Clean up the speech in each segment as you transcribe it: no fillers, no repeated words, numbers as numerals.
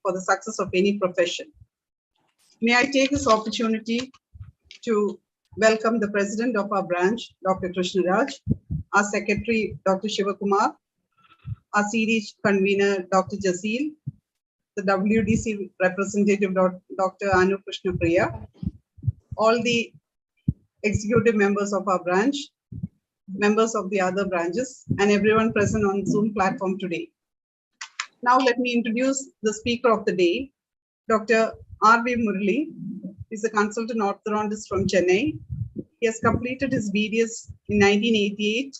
for the success of any profession. May I take this opportunity to welcome the President of our branch, Dr. Krishna Raj, our Secretary, Dr. Shivakumar, our series convener, Dr. Jazeel, the WDC representative, Dr. Anu Krishna Priya, all the executive members of our branch, members of the other branches, and everyone present on Zoom platform today. Now let me introduce the speaker of the day, Dr. R.V. Murali. He's a consultant orthodontist from Chennai. He has completed his BDS in 1988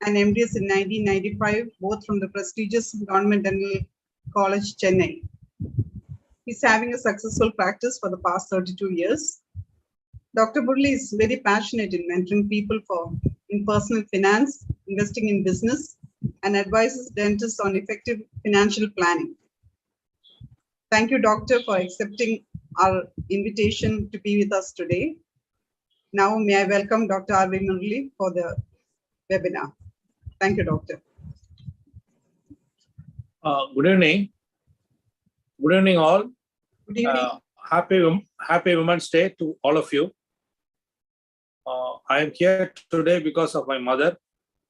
and MDS in 1995, both from the prestigious Government Dental College, Chennai. He's having a successful practice for the past 32 years. Dr. Murali is very passionate in mentoring people in personal finance, investing in business, and advises dentists on effective financial planning. Thank you, Doctor, for accepting our invitation to be with us today. Now, may I welcome Dr. R.V. Murali for the webinar. Thank you, Doctor. Good evening. Good evening, all. Good evening. Happy Women's Day to all of you. I am here today because of my mother.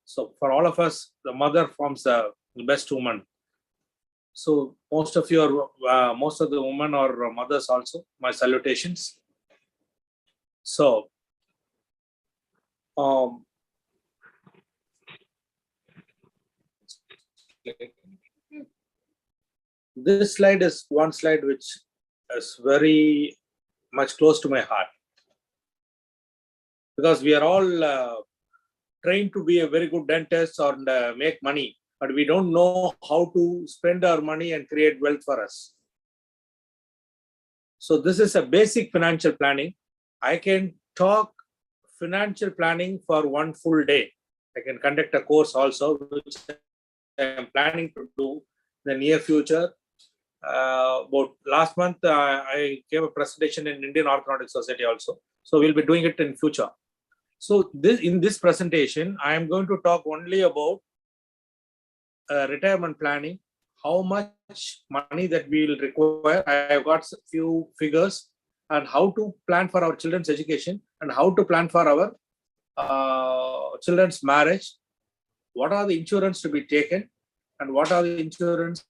So for all of us, the mother forms the best woman. So most of the women are mothers also. My salutations. So this slide is one slide which is very much close to my heart, because we are all trained to be a very good dentist or make money, but we don't know how to spend our money and create wealth for us. So this is a basic financial planning. I can talk financial planning for one full day. I can conduct a course also, which I am planning to do in the near future. About last month, I gave a presentation in Indian Orthodontic Society also. So we'll be doing it in future. So in this presentation, I am going to talk only about retirement planning, how much money that we will require. I have got a few figures, and how to plan for our children's education, and how to plan for our children's marriage. What are the insurance to be taken, and what are the insurance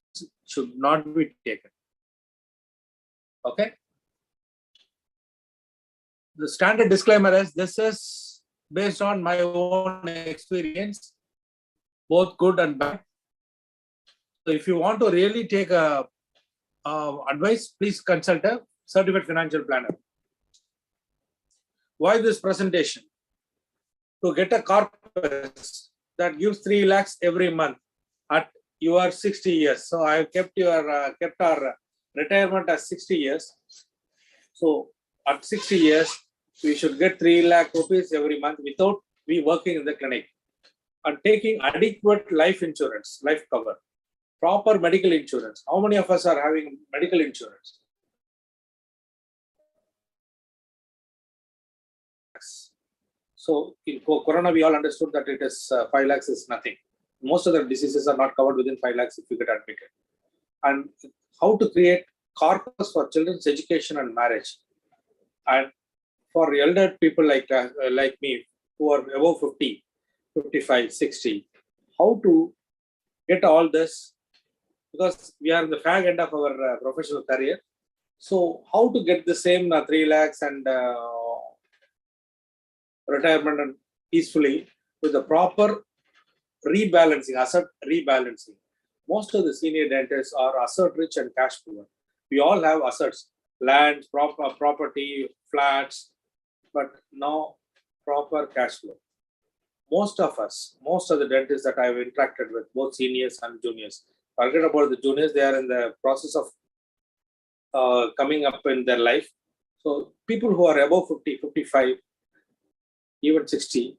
should not be taken. Okay. The standard disclaimer is this is based on my own experience, both good and bad. So if you want to really take advice, please consult a certified financial planner. Why this presentation? To get a corpus that gives 3 lakhs every month at your 60 years. So I have kept our retirement as 60 years. So at 60 years, we should get 3 lakh rupees every month without we working in the clinic, and taking adequate life insurance, life cover, proper medical insurance. How many of us are having medical insurance? So in Corona, we all understood that it is 5 lakhs is nothing. Most of the diseases are not covered within 5 lakhs if you get admitted. And how to create corpus for children's education and marriage. And for elder people like me, who are above 50, 55, 60, how to get all this, because we are in the fag end of our professional career. So how to get the same 3 lakhs and retirement and peacefully with the proper rebalancing, asset rebalancing. Most of the senior dentists are asset rich and cash poor. We all have assets, land, property, flats, but no proper cash flow. Most of the dentists that I have interacted with, both seniors and juniors, forget about the juniors, they are in the process of coming up in their life. So people who are above 50, 55, even 60,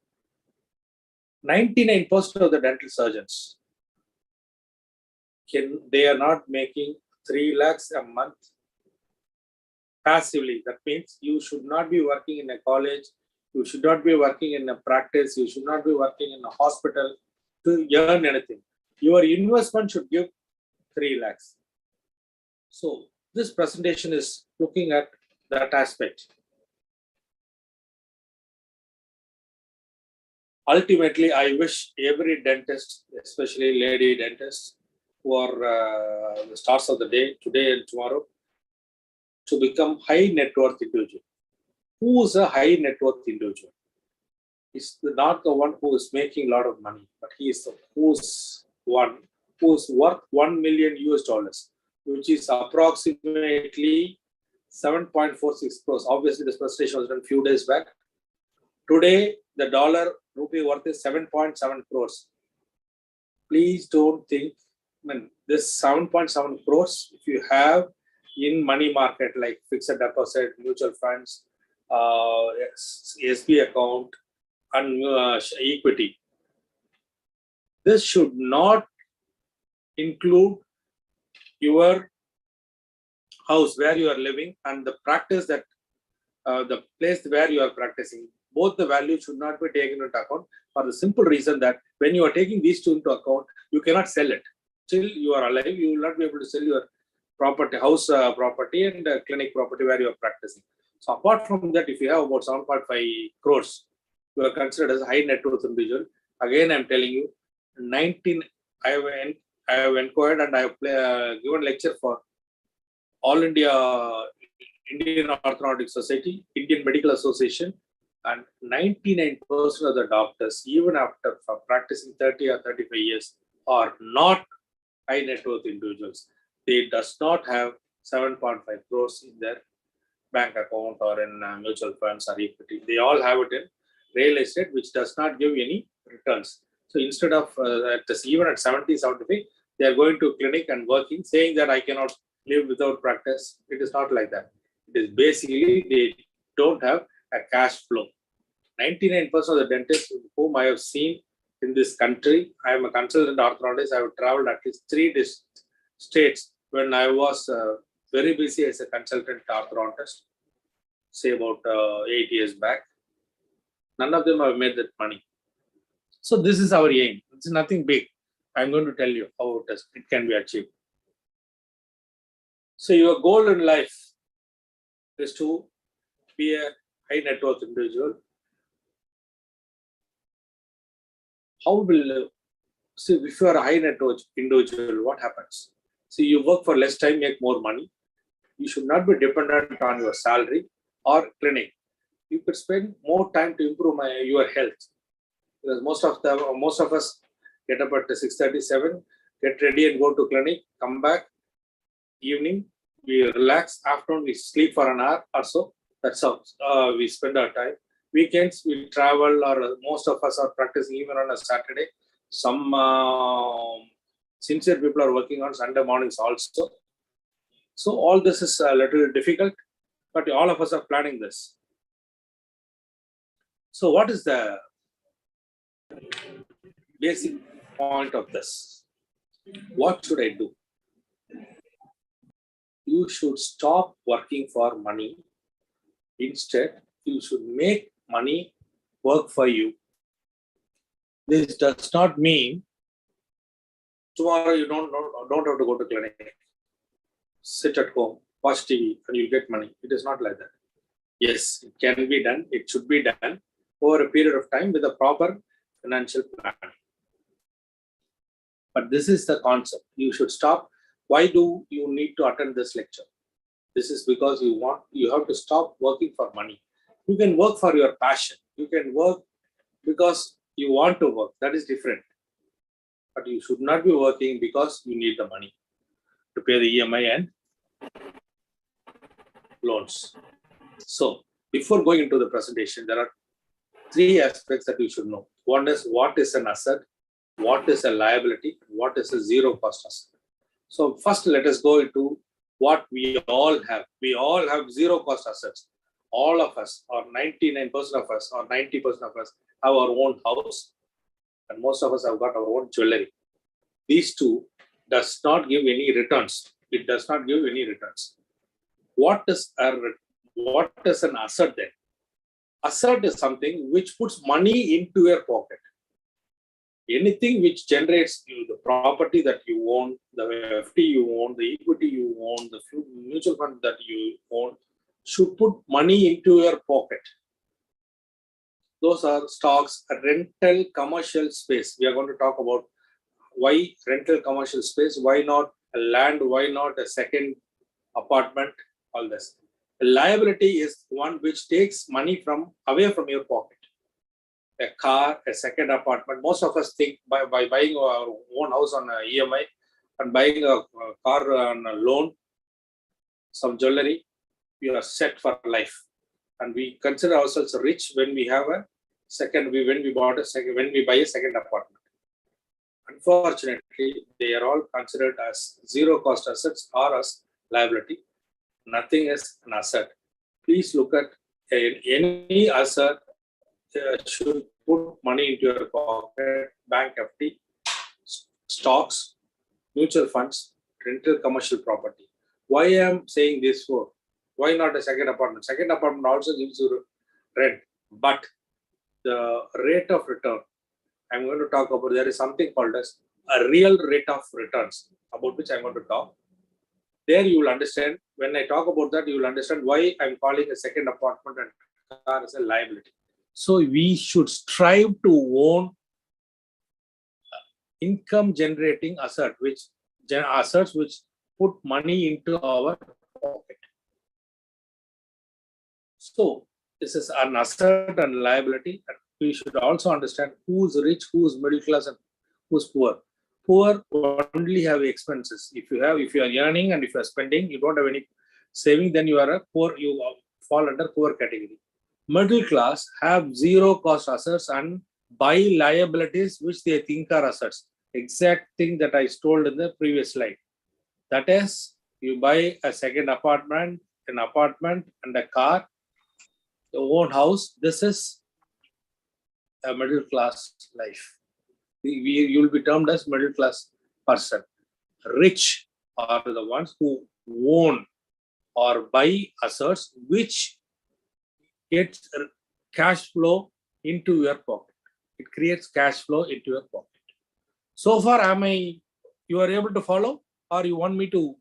99% of the dental surgeons, they are not making 3 lakhs a month passively. That means you should not be working in a college, you should not be working in a practice, you should not be working in a hospital to earn anything. Your investment should give 3 lakhs. So this presentation is looking at that aspect. Ultimately, I wish every dentist, especially lady dentists, who are the stars of the day, today and tomorrow, to become high net worth individual. Who is a high net worth individual? He's not the one who is making a lot of money, but he is the who's worth 1 million US dollars, which is approximately 7.46 crores. Obviously, this presentation was done a few days back. Today, the dollar rupee worth is 7.7 crores. Please don't think, this 7.7 crores, if you have in money market like fixed deposit, mutual funds, SB account, and equity, this should not include your house where you are living and the practice that the place where you are practicing. Both the values should not be taken into account for the simple reason that when you are taking these two into account, you cannot sell it. Till you are alive, you will not be able to sell your property, house property and clinic property where you are practicing. So apart from that, if you have about 7.5 crores, you are considered as a high net worth individual. Again, I'm telling you, I have inquired and I have given lecture for All India Indian Orthodontic Society, Indian Medical Association, and 99% of the doctors, even after practicing 30 or 35 years, are not high net worth individuals. They does not have 7.5 crores in their bank account or in mutual funds or equity. They all have it in real estate, which does not give any returns. So instead of even at 70, 75, they are going to clinic and working, saying that I cannot live without practice. It is not like that. It is basically they don't have a cash flow. 99% of the dentists whom I have seen in this country, I am a consultant orthodontist. I have traveled at least 3 states when I was very busy as a consultant orthodontist, say about 8 years back. None of them have made that money. So this is our aim. It's nothing big. I'm going to tell you how it can be achieved. So your goal in life is to be a high net worth individual. How will, see, if you are a high net worth individual, what happens? See, you work for less time, make more money. You should not be dependent on your salary or clinic. You could spend more time to improve your health. Because most of us get up at 6:37, get ready and go to clinic, come back, evening, we relax, afternoon we sleep for an hour or so. That's how we spend our time. Weekends we travel, or most of us are practicing even on a Saturday. Some sincere people are working on Sunday mornings also. So all this is a little difficult, but all of us are planning this. So what is the basic point of this? What should I do? You should stop working for money. Instead, you should make money work for you. This does not mean tomorrow you don't have to go to clinic. Sit at home, watch TV, and you'll get money. It is not like that. Yes, it can be done. It should be done over a period of time with a proper financial plan. But this is the concept. You should stop. Why do you need to attend this lecture? This is because you have to stop working for money. You can work for your passion. You can work because you want to work. That is different. But you should not be working because you need the money to pay the EMI and loans. So before going into the presentation, there are 3 aspects that you should know. One is what is an asset, what is a liability, what is a zero cost asset. So first let us go into what we all have. We all have zero cost assets. All of us, or 99% of us, or 90% of us have our own house, and most of us have got our own jewelry. These two does not give any returns. It does not give any returns. What is an asset then? Asset is something which puts money into your pocket. anything which generates you the property that you own, the FD you own, the equity you own, the mutual fund that you own, should put money into your pocket. Those are stocks, rental commercial space. We are going to talk about why rental commercial space, why not a land, why not a second apartment, all this. A liability is one which takes money from away from your pocket. A car, a second apartment. Most of us think by buying our own house on a EMI and buying a car on a loan, some jewelry, we are set for life. And we consider ourselves rich when we have a second, when we buy a second apartment. Unfortunately, they are all considered as zero cost assets or as liability. Nothing is an asset. Please look at any asset should put money into your pocket, bank FD, stocks, mutual funds, rental commercial property. Why I am saying this for? Why not a second apartment? Second apartment also gives you rent, but the rate of return, I'm going to talk about, there is something called as a real rate of returns, about which I'm going to talk. There you will understand, when I talk about that, you will understand why I'm calling a second apartment and car as a liability. So we should strive to own income generating assets which put money into our pocket. So this is an asset and liability. And we should also understand who's rich, who's middle class, and who's poor. Poor only have expenses. If you are earning and if you are spending, you don't have any saving, then you are a poor. You fall under poor category. Middle class have zero cost assets and buy liabilities which they think are assets. Exact thing that I told in the previous slide. That is, you buy a second apartment, an apartment and a car, your own house. This is a middle class life. You will be termed as middle class person. Rich are the ones who own or buy assets which gets cash flow into your pocket. It creates cash flow into your pocket. So far, you are able to follow, or you want me to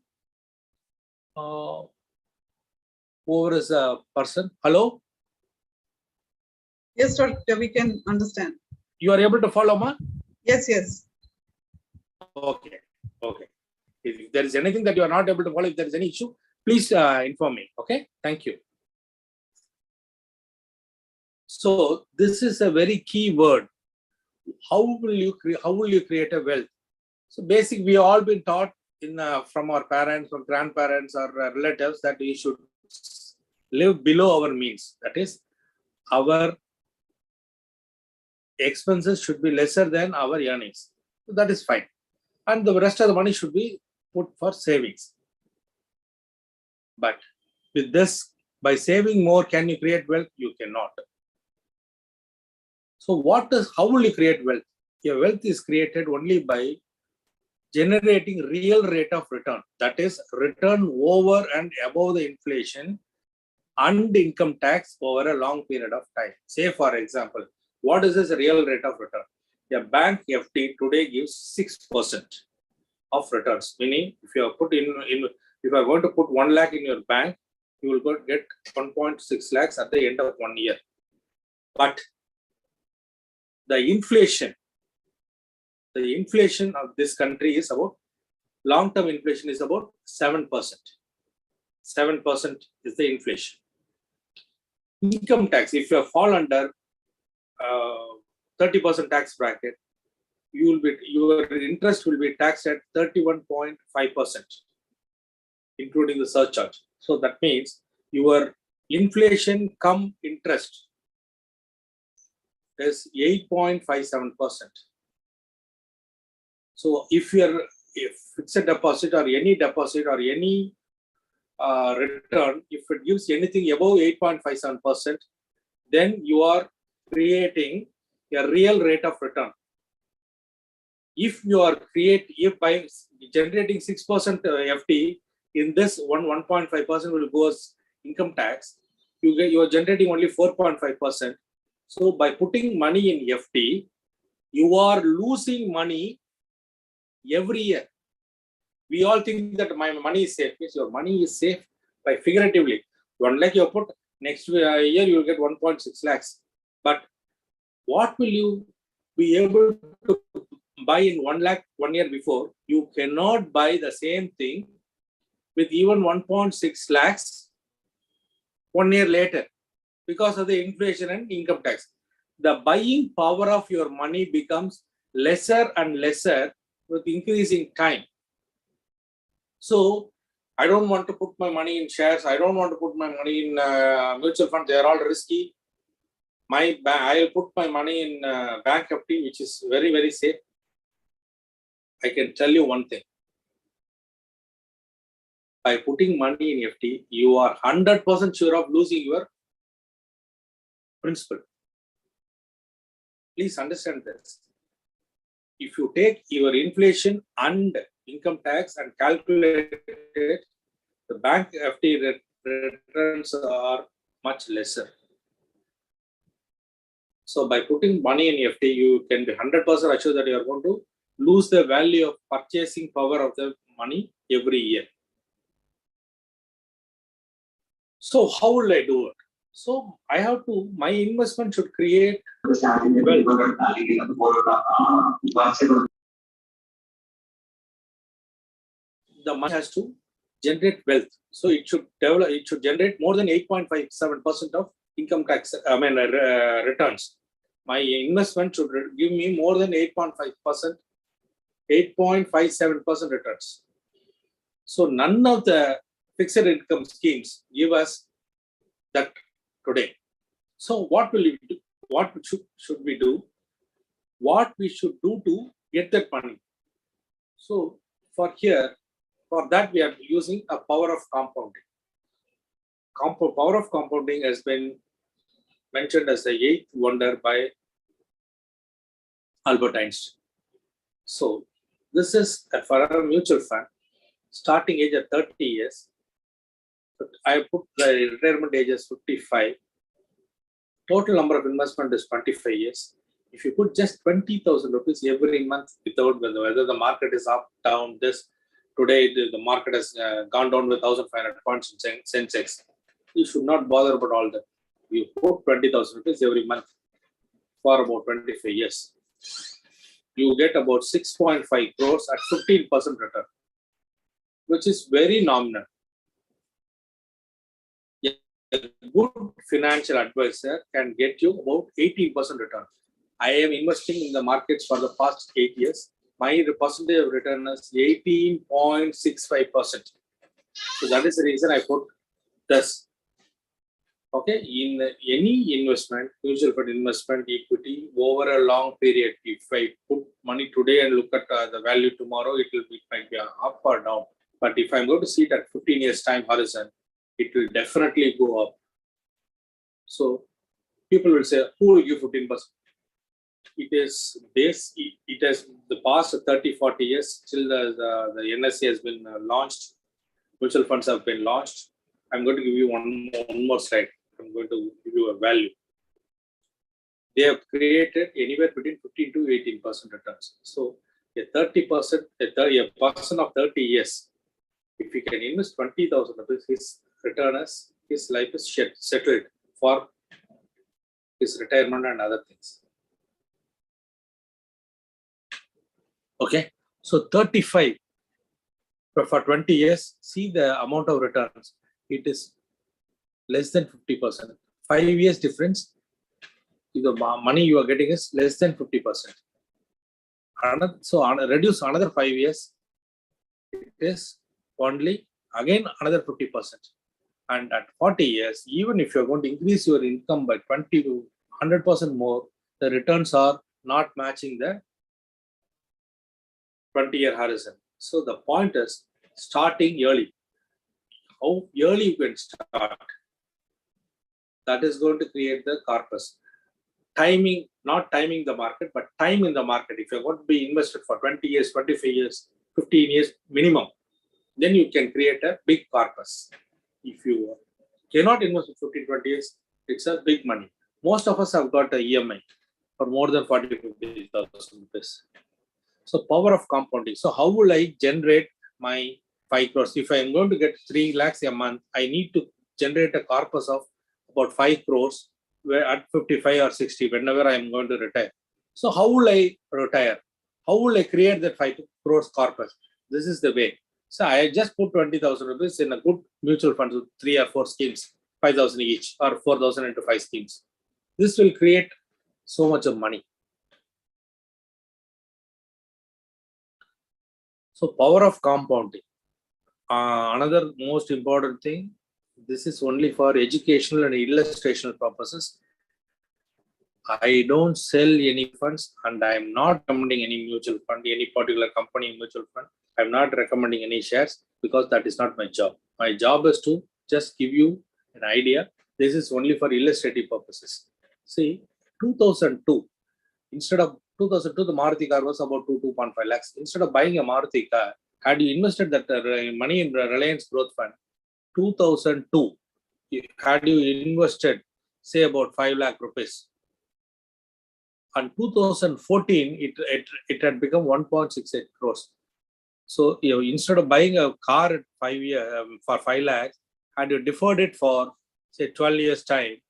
whoever is a person? Hello? Yes, Doctor, we can understand. You are able to follow, ma? Yes, yes. Okay. If there is anything that you are not able to follow, if there is any issue, please inform me. Okay. Thank you. So this is a very key word. How will you create a wealth? So basically, we all been taught from our parents or grandparents or relatives that we should live below our means. That is, our expenses should be lesser than our earnings. So that is fine. And the rest of the money should be put for savings. But with this, by saving more, can you create wealth? You cannot. So how will you create wealth? Your wealth is created only by generating real rate of return. That is, return over and above the inflation and income tax over a long period of time. Say, for example, what is this real rate of return? A bank FD today gives 6% of returns. Meaning, if you are if you are going to put 1 lakh in your bank, you will get 1.6 lakhs at the end of 1 year. But the inflation of this country is about, long-term inflation is about 7%. 7% is the inflation. Income tax, if you fall under 30% tax bracket, your interest will be taxed at 31.5%, including the surcharge. So that means your inflation come interest is 8.57%. So if fixed deposit or any deposit or any return, if it gives anything above 8.57%, then you are creating a real rate of return. If by generating 6% FD, in this 1.5% will go as income tax, you are generating only 4.5%. So by putting money in FD, you are losing money every year. We all think that my money is safe. Yes, your money is safe by figuratively. 1 lakh you put, next year you will get 1.6 lakhs. But what will you be able to buy in 1 lakh 1 year before? You cannot buy the same thing with even 1.6 lakhs 1 year later because of the inflation and income tax. The buying power of your money becomes lesser and lesser with increasing time. So I don't want to put my money in shares. I don't want to put my money in mutual funds. They are all risky. I'll put my money in bank FD, which is very, very safe. I can tell you one thing. By putting money in FD, you are 100% sure of losing your principal. Please understand this. If you take your inflation and income tax and calculate it, the bank FD returns are much lesser. So by putting money in FD, you can be 100% assured that you are going to lose the value of purchasing power of the money every year. So how will I do it? So I have to, my investment should create wealth. The money has to generate wealth. So it should develop, it should generate more than 8.57% of income tax, returns. My investment should give me more than 8.5%, 8.57% returns. So none of the fixed income schemes give us that today. So what will we do? What should we do? What we should do to get that money? So for that we are using a power of compounding. Power of compounding has been mentioned as the 8th wonder by Albert Einstein. So this is for a mutual fund, starting age at 30 years. I put the retirement age as 55. Total number of investment is 25 years. If you put just 20,000 rupees every month, without whether the market is up, down, this, today the market has gone down with 1,500 points in Sensex. You should not bother about all that. You put 20,000 rupees every month for about 25 years. You get about 6.5 crores at 15% return, which is very nominal. A good financial advisor can get you about 18% return. I am investing in the markets for the past 8 years. My percentage of return is 18.65%. So that is the reason I put this. Okay, in any investment, mutual fund investment, equity, over a long period, if I put money today and look at the value tomorrow, it might be up or down. But if I'm going to see it at 15 years time horizon, it will definitely go up. So people will say, who will give 15%? It is this, it has the past 30, 40 years, till the NSE has been launched, mutual funds have been launched. I'm going to give you one more slide. I'm going to give you a value. They have created anywhere between 15 to 18% returns. So a 30%, a person of 30 years, if he can invest 20,000 rupees, his return is, his life is settled for his retirement and other things. Okay, so 35 for 20 years, see the amount of returns. It is less than 50%. 5 years difference, the money you are getting is less than 50%. So reduce another 5 years, it is only again another 50%. And at 40 years, even if you're going to increase your income by 20 to 100% more, the returns are not matching the 20-year horizon. So the point is starting early. How early you can start, that is going to create the corpus. Timing, not timing the market, but time in the market. If you're going to be invested for 20 years, 25 years, 15 years minimum, then you can create a big corpus. If you cannot invest for 15, 20 years, it's a big money. Most of us have got a EMI. for more than 40,000-50,000 rupees. So power of compounding. So how will I generate my 5 crores? If I am going to get 3 lakhs a month, I need to generate a corpus of about 5 crores where at 55 or 60, whenever I am going to retire. So how will I retire? How will I create that 5 crores corpus? This is the way. So I just put 20,000 rupees in a good mutual fund with 3 or 4 schemes, 5,000 each or 4,000 into 5 schemes. This will create so much of money. So power of compounding. Another most important thing, this is only for educational and illustrational purposes. I don't sell any funds and I am not recommending any mutual fund, any particular company mutual fund. I'm not recommending any shares because that is not my job. My job is to just give you an idea. This is only for illustrative purposes. See, 2002, instead of 2002, the Maruti car was about 2.5 lakhs. Instead of buying a Maruti car, had you invested that money in Reliance Growth Fund, 2002, had you invested, say, about 5 lakh rupees, and 2014, it had become 1.68 crores. So instead of buying a car at 5 years for 5 lakhs, had you deferred it for say 12 years time,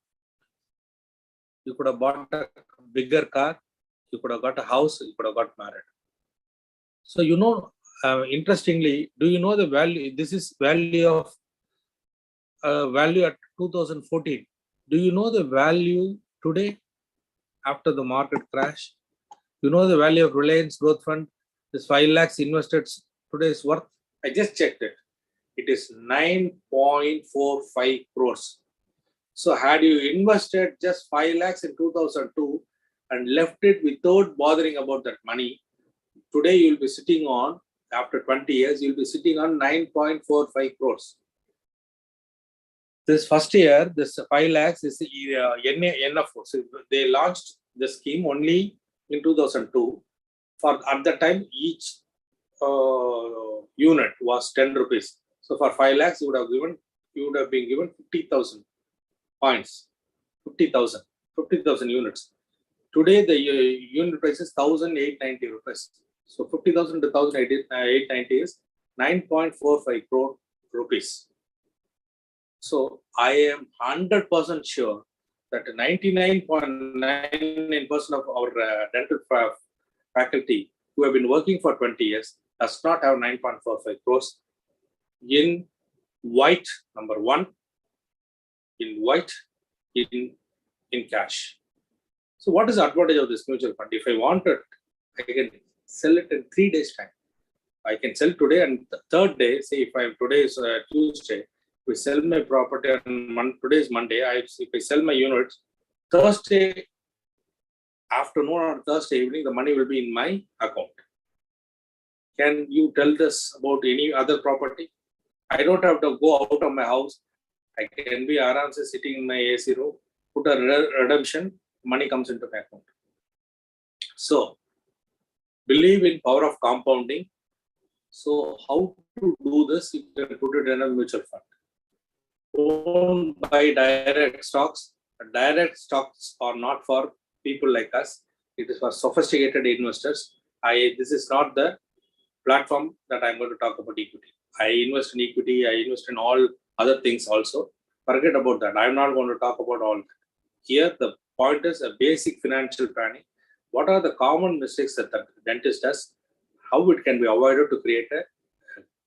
you could have bought a bigger car, you could have got a house, you could have got married. So interestingly, do you know the value? This is value of value at 2014. Do you know the value today after the market crash? You know the value of Reliance Growth Fund? This 5 lakhs invested today is worth. I just checked it. It is 9.45 crores. So had you invested just 5 lakhs in 2002 and left it without bothering about that money, today you will be sitting on, after 20 years, you will be sitting on 9.45 crores. This first year, this 5 lakhs is NFO. So they launched the scheme only in 2002. At the time, each unit was 10 rupees. So for 5 lakhs, you would have been given 50,000 points, 50,000 units. Today, the unit price is 1,890 rupees. So 50,000 to 1,890 is 9.45 crore rupees. So I am 100% sure that 99.99% of our dental faculty who have been working for 20 years does not have 9.45 crores in white, number one, in white, in cash. So what is the advantage of this mutual fund? If I want it, I can sell it in 3 days' time. I can sell today, and the third day, say if today is Tuesday, we sell my property on today is Monday. If I sell my units, Thursday afternoon or Thursday evening, the money will be in my account. Can you tell this about any other property? I don't have to go out of my house. I can be around sitting in my AC room, put a redemption, money comes into my account. So, believe in power of compounding. So, how to do this? You can put it in a mutual fund. Don't buy direct stocks. Direct stocks are not for people like us. It is for sophisticated investors. This is not the platform that I'm going to talk about equity. I invest in equity. I invest in all other things also. Forget about that. I'm not going to talk about all that. Here, the point is a basic financial planning. What are the common mistakes that the dentist does? How it can be avoided to create a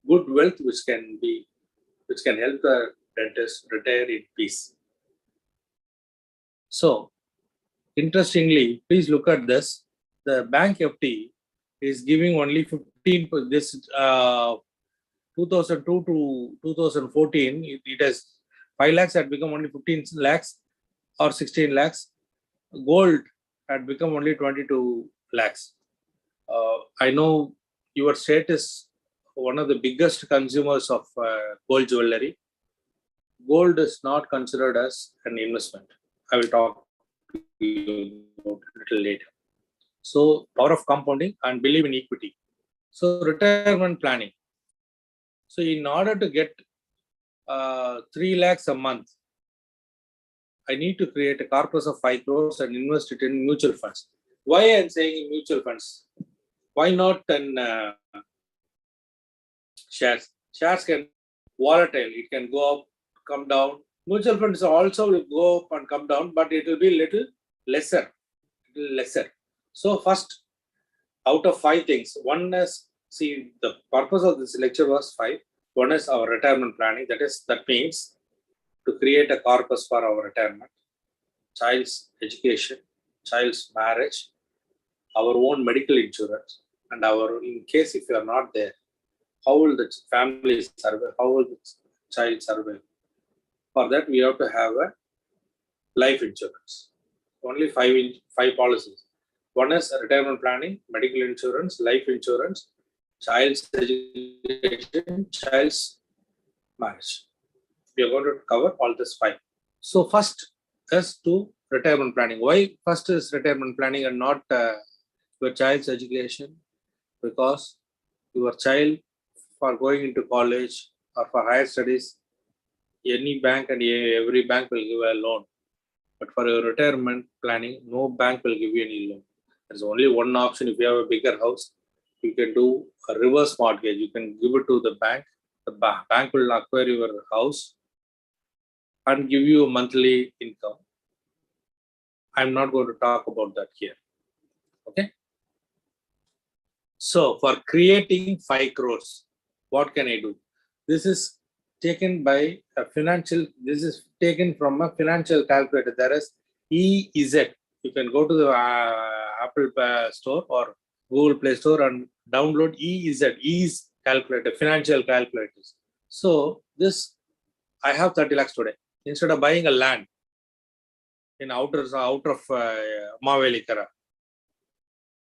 good wealth which can help the dentist retire in peace. So, interestingly, please look at this. The bank FD is giving only 15. This 2002 to 2014, it has 5 lakhs had become only 15 lakhs or 16 lakhs. Gold had become only 22 lakhs. I know your state is one of the biggest consumers of gold jewelry. Gold is not considered as an investment. I will talk to you about a little later. So, power of compounding and believe in equity. So, retirement planning. So, in order to get 3 lakhs a month, I need to create a corpus of 5 crores and invest it in mutual funds. Why I am saying mutual funds? Why not in shares? Shares can volatile. It can go up, come down. Mutual funds also will go up and come down, but it will be little lesser. So first, out of 5 things, one is, see, the purpose of this lecture was 5. One is our retirement planning. That means to create a corpus for our retirement, child's education, child's marriage, our own medical insurance, and in case if you are not there, how will the family survive? How will the child survive? For that, we have to have a life insurance. Only 5 policies. One is retirement planning, medical insurance, life insurance, child's education, child's marriage. We are going to cover all this 5. So first is to retirement planning. Why first is retirement planning and not your child's education? Because your child, for going into college or for higher studies, any bank and every bank will give a loan. But for your retirement planning, no bank will give you any loan. There's only one option. If you have a bigger house, you can do a reverse mortgage. You can give it to the bank. The bank will acquire your house and give you a monthly income. I'm not going to talk about that here. Okay. So for creating 5 crores, what can I do? This is taken by a financial, this is taken from a financial calculator. There is EZ. You can go to the Apple Store or Google Play Store and download EZ calculator, financial calculators. So this, I have 30 lakhs today. Instead of buying a land in out of Mavelikara.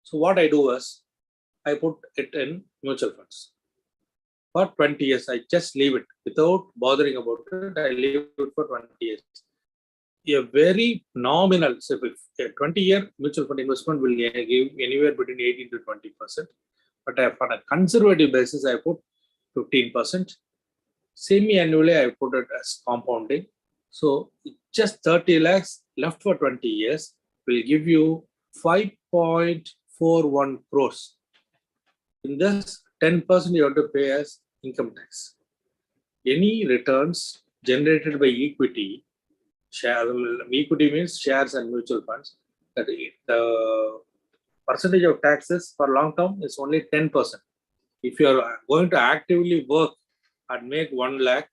So what I do is, I put it in mutual funds. For 20 years, I just leave it without bothering about it. I leave it for 20 years. A very nominal, so if a 20-year mutual fund investment will give anywhere between 18 to 20%. But on a conservative basis, I put 15%. Semi-annually, I put it as compounding. So just 30 lakhs left for 20 years will give you 5.41 crores. In this, 10% you have to pay as income tax. Any returns generated by equity, equity means shares and mutual funds, that the percentage of taxes for long term is only 10%. If you are going to actively work and make 1 lakh,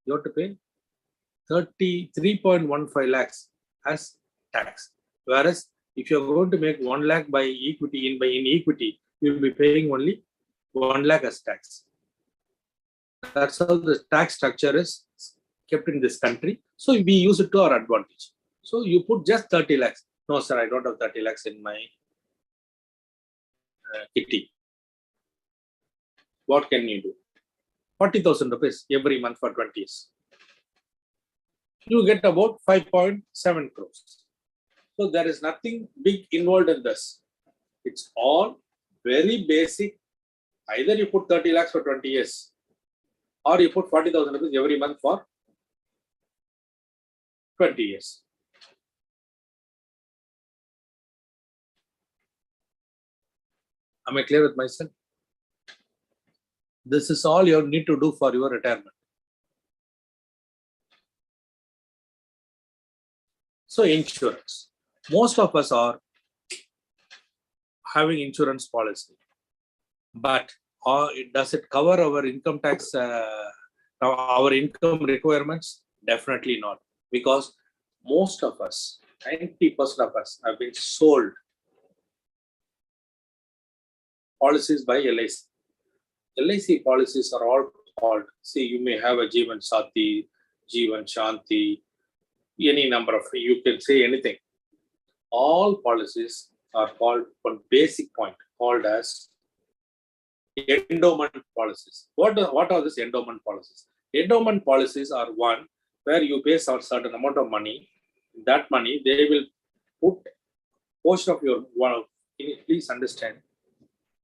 you have to pay 33.15 lakhs as tax. Whereas if you are going to make 1 lakh by equity, in equity, you will be paying only 1 lakh as tax. That's how the tax structure is kept in this country. So we use it to our advantage. So you put just 30 lakhs. No, sir, I don't have 30 lakhs in my kitty. What can you do? 40,000 rupees every month for 20 years. You get about 5.7 crores. So there is nothing big involved in this. It's all very basic. Either you put 30 lakhs for 20 years or you put 40,000 rupees every month for 20 years. Am I clear with myself? This is all you need to do for your retirement. So insurance. Most of us are having insurance policy, but does it cover our income tax, our income requirements? Definitely not, because most of us, 90% of us, have been sold policies by LIC. LIC policies are all called, see, you may have a Jeevan Sati, Jeevan Shanti, any number of, you can say anything. All policies are called one basic point called as endowment policies. What are these endowment policies? Endowment policies are one where you pay a certain amount of money. That money, they will put portion of your wealth. Please understand,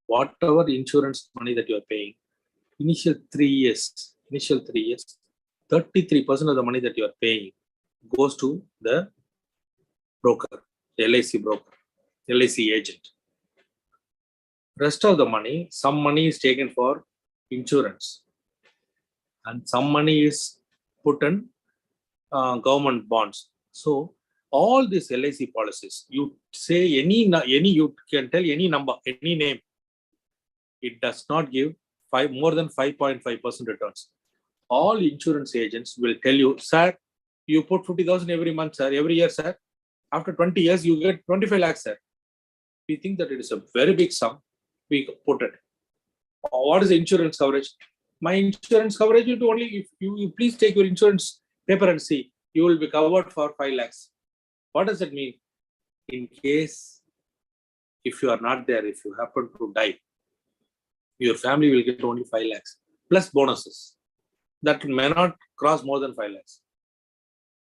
whatever insurance money that you are paying, initial 3 years, 33% of the money that you are paying goes to the broker, LIC broker, LIC agent. Rest of the money, some money is taken for insurance and some money is put in government bonds. So all these LIC policies, you say any, you can tell any number, any name, it does not give more than 5.5% returns. All insurance agents will tell you, sir, you put 50,000 every month, sir, every year, sir. After 20 years, you get 25 lakhs, sir. We think that it is a very big sum. We put it. What is the insurance coverage? My insurance coverage will be only, if you please take your insurance paper and see, you will be covered for 5 lakhs. What does it mean? In case, if you are not there, if you happen to die, your family will get only 5 lakhs plus bonuses that may not cross more than 5 lakhs.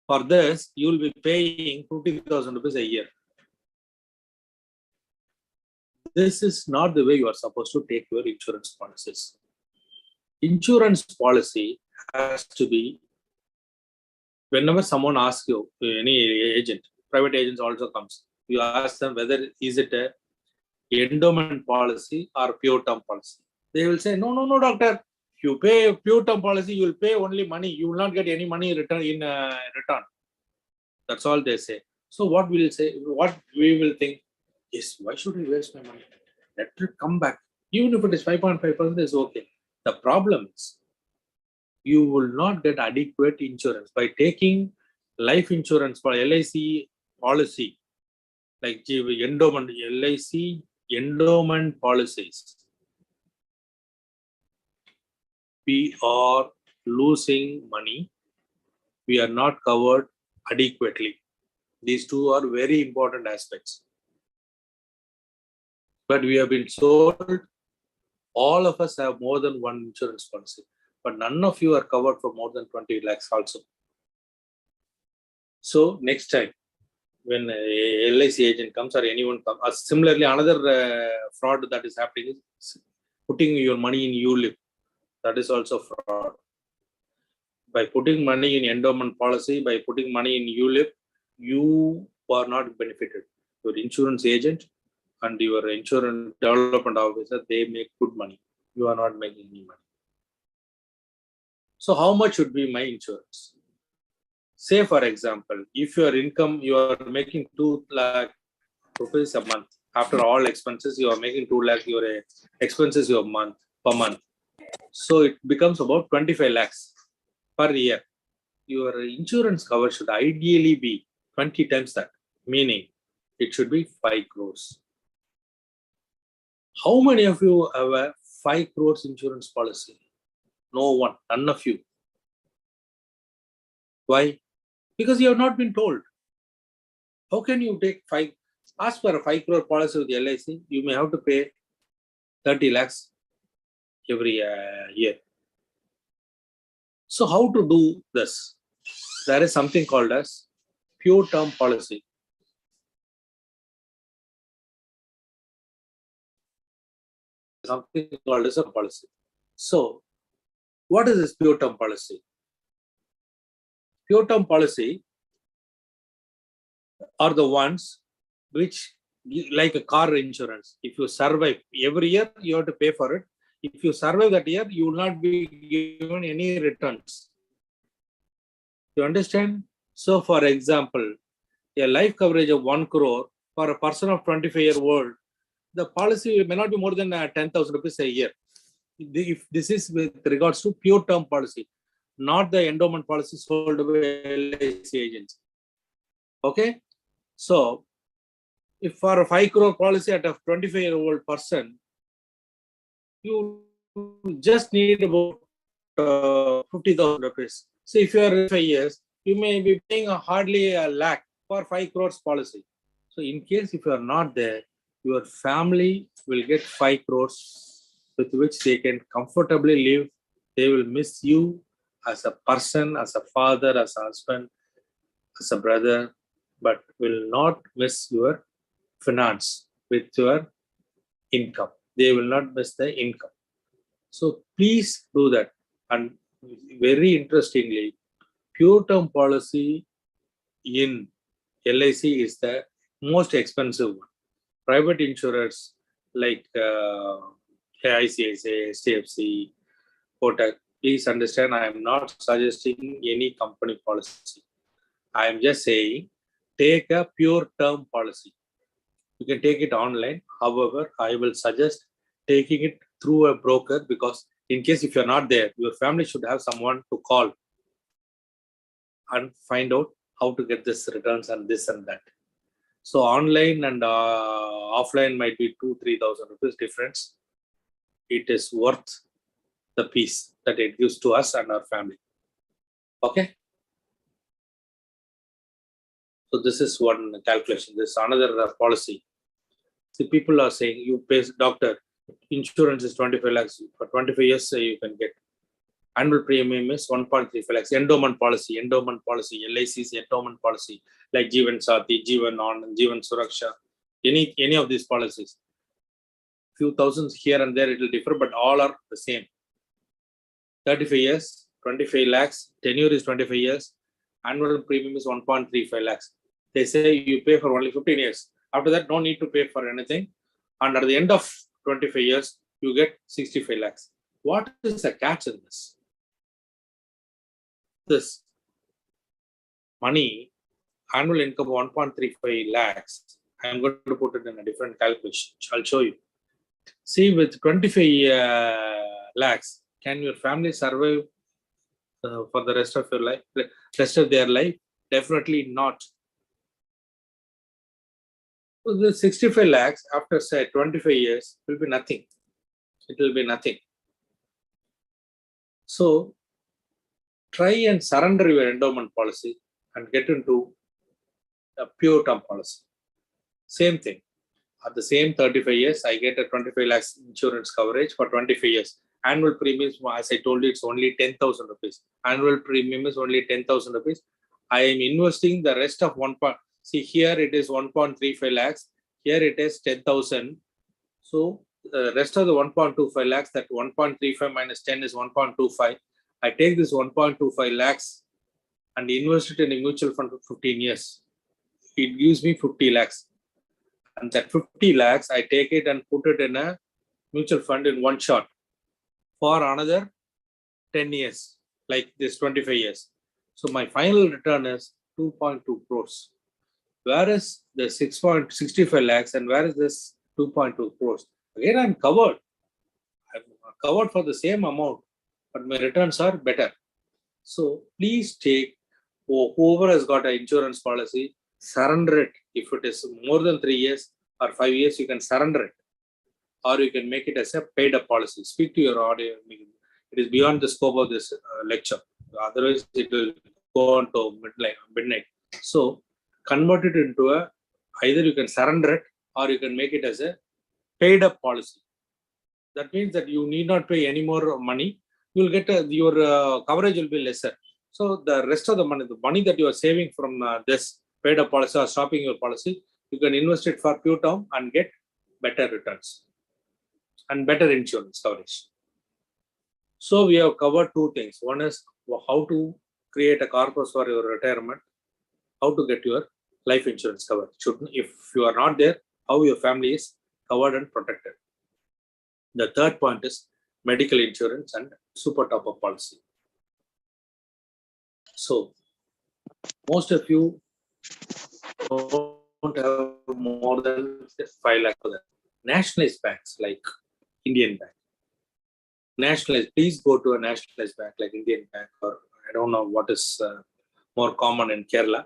For this, you will be paying 50,000 rupees a year. This is not the way you are supposed to take your insurance policies. Insurance policy has to be, whenever someone asks you, any agent, private agents also comes, you ask them whether is it a endowment policy or pure term policy. They will say, no, doctor. If you pay a pure term policy, you will pay only money. You will not get any money return in return. That's all they say. So what we will say, what we will think is, why should we waste my money? Let it come back. Even if it is 5.5%, is okay. The problem is, you will not get adequate insurance by taking life insurance for LIC policy, like endowment, LIC endowment policies. We are losing money. We are not covered adequately. These two are very important aspects. But we have been told all of us have more than one insurance policy, but none of you are covered for more than 20 lakhs also. So next time, when a LIC agent comes or anyone comes, similarly, another fraud that is happening is putting your money in ULIP. That is also fraud. By putting money in endowment policy, by putting money in ULIP, you are not benefited. Your insurance agent and your insurance development officer, they make good money. You are not making any money. So how much should be my insurance? Say, for example, if your income, you are making 2 lakh rupees a month. After all expenses, you are making 2 lakh, your expenses per month. So it becomes about 25 lakhs per year. Your insurance cover should ideally be 20 times that, meaning it should be 5 crores. How many of you have a 5 crores insurance policy? No one, none of you. Why? Because you have not been told. How can you take ask for a 5 crore policy with the LIC? You may have to pay 30 lakhs every year. So how to do this? There is something called as pure term policy. Something called as a policy. So what is this pure term policy? Pure term policy are the ones which, like a car insurance, if you survive every year, you have to pay for it. If you survive that year, you will not be given any returns. You understand? So, for example, a life coverage of 1 crore for a person of 25-year-old, the policy may not be more than 10,000 rupees a year. If this is with regards to pure term policy, not the endowment policy sold by LIC agents. Okay? So, if for a 5 crore policy at a 25-year-old person, you just need about 50,000 rupees. So, if you are 5 years, you may be paying hardly a lakh for 5 crores policy. So, in case if you are not there, your family will get 5 crores with which they can comfortably live. They will miss you as a person, as a father, as a husband, as a brother, but will not miss your finance with your income. They will not miss the income. So please do that. And very interestingly, pure term policy in LIC is the most expensive one. Private insurers like ICICI, HDFC, Kotak, please understand, I am not suggesting any company policy. I am just saying, take a pure term policy. You can take it online. However, I will suggest taking it through a broker, because in case if you're not there, your family should have someone to call and find out how to get this returns and this and that. So online and offline might be 2,000-3,000 rupees difference. It is worth the peace that it gives to us and our family. Okay. So this is one calculation. This is another policy. See, people are saying you pay doctor, insurance is 25 lakhs for 25 years. You can get annual premium is 1.35 lakhs. Endowment policy, LIC's endowment policy like Jeevan Sati, Jeevan Anand, Jeevan Suraksha, any of these policies. Few thousands here and there it will differ, but all are the same. 35 years, 25 lakhs, tenure is 25 years, annual premium is 1.35 lakhs. They say you pay for only 15 years. After that, no need to pay for anything. And at the end of 25 years, you get 65 lakhs. What is the catch in this? This money, annual income 1.35 lakhs, I'm going to put it in a different calculation. I'll show you. See, with 25 lakhs, can your family survive for the rest of your life, rest of their life? Definitely not. So the 65 lakhs after say 25 years will be nothing. It will be nothing. So try and surrender your endowment policy and get into a pure term policy. Same thing. At the same 35 years, I get a 25 lakhs insurance coverage for 25 years. Annual premiums, as I told you, it's only 10,000 rupees. Annual premium is only 10,000 rupees. I am investing the rest of see here it is 1.35 lakhs. Here it is 10,000. So the rest of the 1.25 lakhs, that 1.35 minus 10 is 1.25. I take this 1.25 lakhs and invest it in a mutual fund for 15 years. It gives me 50 lakhs. And that 50 lakhs, I take it and put it in a mutual fund in one shot for another 10 years, like this 25 years. So my final return is 2.2 crores. Where is the 6.65 lakhs and where is this 2.2 crores? Again, I'm covered. I'm covered for the same amount, but my returns are better. So please take, whoever has got an insurance policy, surrender it. If it is more than 3 years or 5 years, you can surrender it. Or you can make it as a paid up policy. Speak to your audience. It is beyond the scope of this lecture. Otherwise, it will go on to midnight. So convert it into either you can surrender it or you can make it as a paid up policy. That means that you need not pay any more money. You will get your coverage will be lesser. So the rest of the money that you are saving from this paid up policy or stopping your policy, you can invest it for pure term and get better returns and better insurance coverage. So we have covered two things. One is how to create a corpus for your retirement, how to get your life insurance covered. If you are not there, how your family is covered and protected. The third point is medical insurance and super top-up policy. So most of you don't have more than 5 lakh. Nationalized banks like Indian Bank. Nationalized, please go to a nationalized bank like Indian Bank, or I don't know what is more common in Kerala.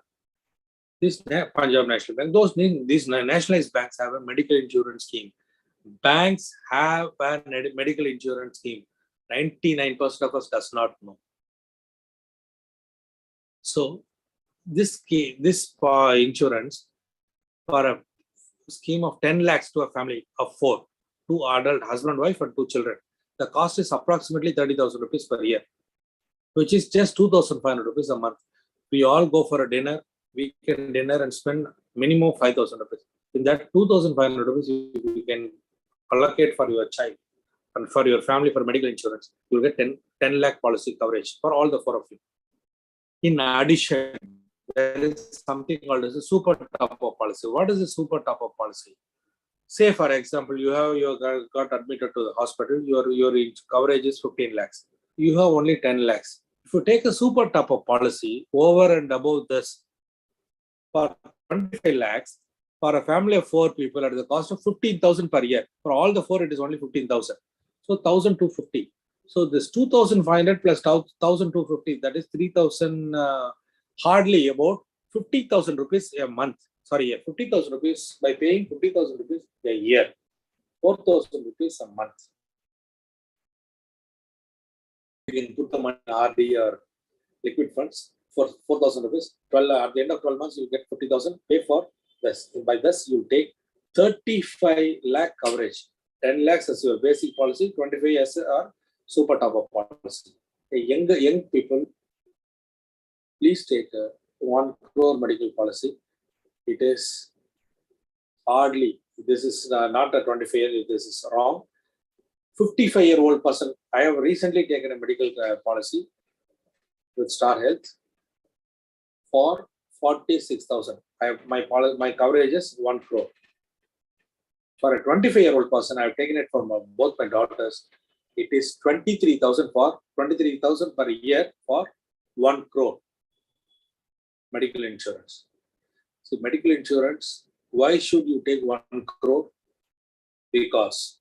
This Punjab National Bank, these nationalized banks have a medical insurance scheme. Banks have a medical insurance scheme. 99% of us does not know. So this insurance for a scheme of 10 lakhs to a family of 4, 2 adult husband, wife and 2 children. The cost is approximately 30,000 rupees per year, which is just 2,500 rupees a month. We all go for a dinner, weekend dinner, and spend minimum 5,000 rupees. In that 2,500 rupees, you can allocate for your child and for your family for medical insurance. You will get 10 lakh policy coverage for all the 4 of you. In addition, there is something called as a super top-up policy. What is a super top-up policy? Say, for example, you got admitted to the hospital, your coverage is 15 lakhs. You have only 10 lakhs. If you take a super top-up policy over and above this for 25 lakhs, for a family of 4 people at the cost of 15,000 per year, for all the 4, it is only 15,000. So 1,250. So this 2,500 plus 1,250, that is 3,000, hardly about 50,000 rupees a month. Sorry, 50,000 rupees by paying 50,000 rupees a year, 4,000 rupees a month. You can put the money in RD or liquid funds for 4,000 rupees. At the end of 12 months, you get 50,000. Pay for this. By this, you take 35 lakh coverage. 10 lakhs as your basic policy, 25 as our super top-up policy. Young people, please take a 1 crore medical policy. It is hardly, this is not a 25 year, this is wrong. 55-year-old person, I have recently taken a medical policy with Star Health for 46,000. I have my coverage is 1 crore. For a 25-year-old person, I have taken it from both my daughters. It is 23,000 per year for 1 crore medical insurance. So medical insurance, why should you take 1 crore? Because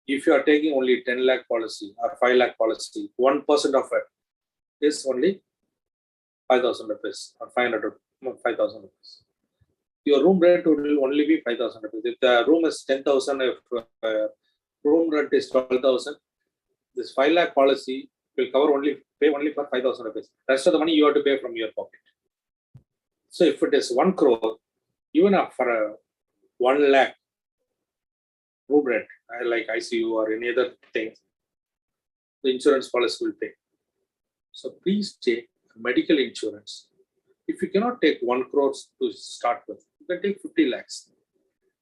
if you are taking only 10 lakh policy or 5 lakh policy, 1% of it is only 5,000 rupees or 5,000 rupees. Your room rent will only be 5,000 rupees. If the room is 10,000, if room rent is 12,000, this 5 lakh policy will pay only for 5,000 rupees. Rest of the money you have to pay from your pocket. So if it is 1 crore, even for a 1 lakh room rent, like ICU or any other things, the insurance policy will pay. So please take medical insurance. If you cannot take 1 crore to start with, you can take 50 lakhs.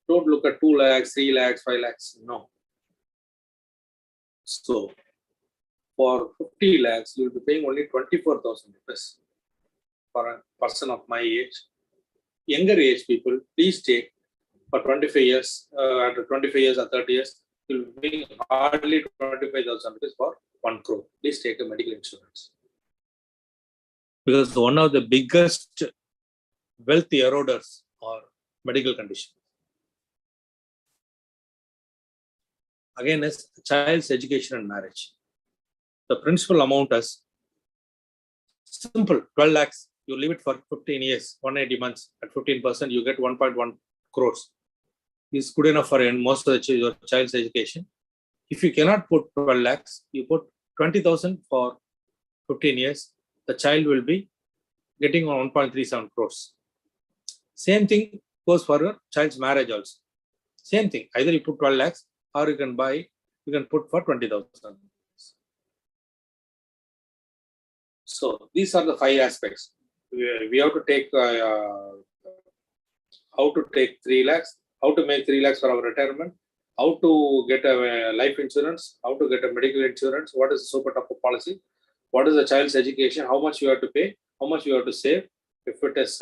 Don't look at 2 lakhs, 3 lakhs, 5 lakhs. No. So for 50 lakhs, you will be paying only 24,000 rupees for a person of my age. Younger age people, please take for 25 years, after 25 years or 30 years, you will be paying hardly 25,000 rupees for 1 crore. Please take a medical insurance. Because one of the biggest wealth eroders are medical conditions. Again, is child's education and marriage. The principal amount is simple, 12 lakhs. You leave it for 15 years, 180 months. At 15%, you get 1.1 crores. Is good enough for most of your child's education. If you cannot put 12 lakhs, you put 20,000 for 15 years. The child will be getting 1.37 crores. Same thing goes for your child's marriage also. Same thing. Either you put 12 lakhs or you can put for 20,000. So these are the 5 aspects. We have to take how to take 3 lakhs, how to make 3 lakhs for our retirement, how to get a life insurance, how to get a medical insurance, what is the super top-up policy, what is the child's education, how much you have to pay, how much you have to save. If it is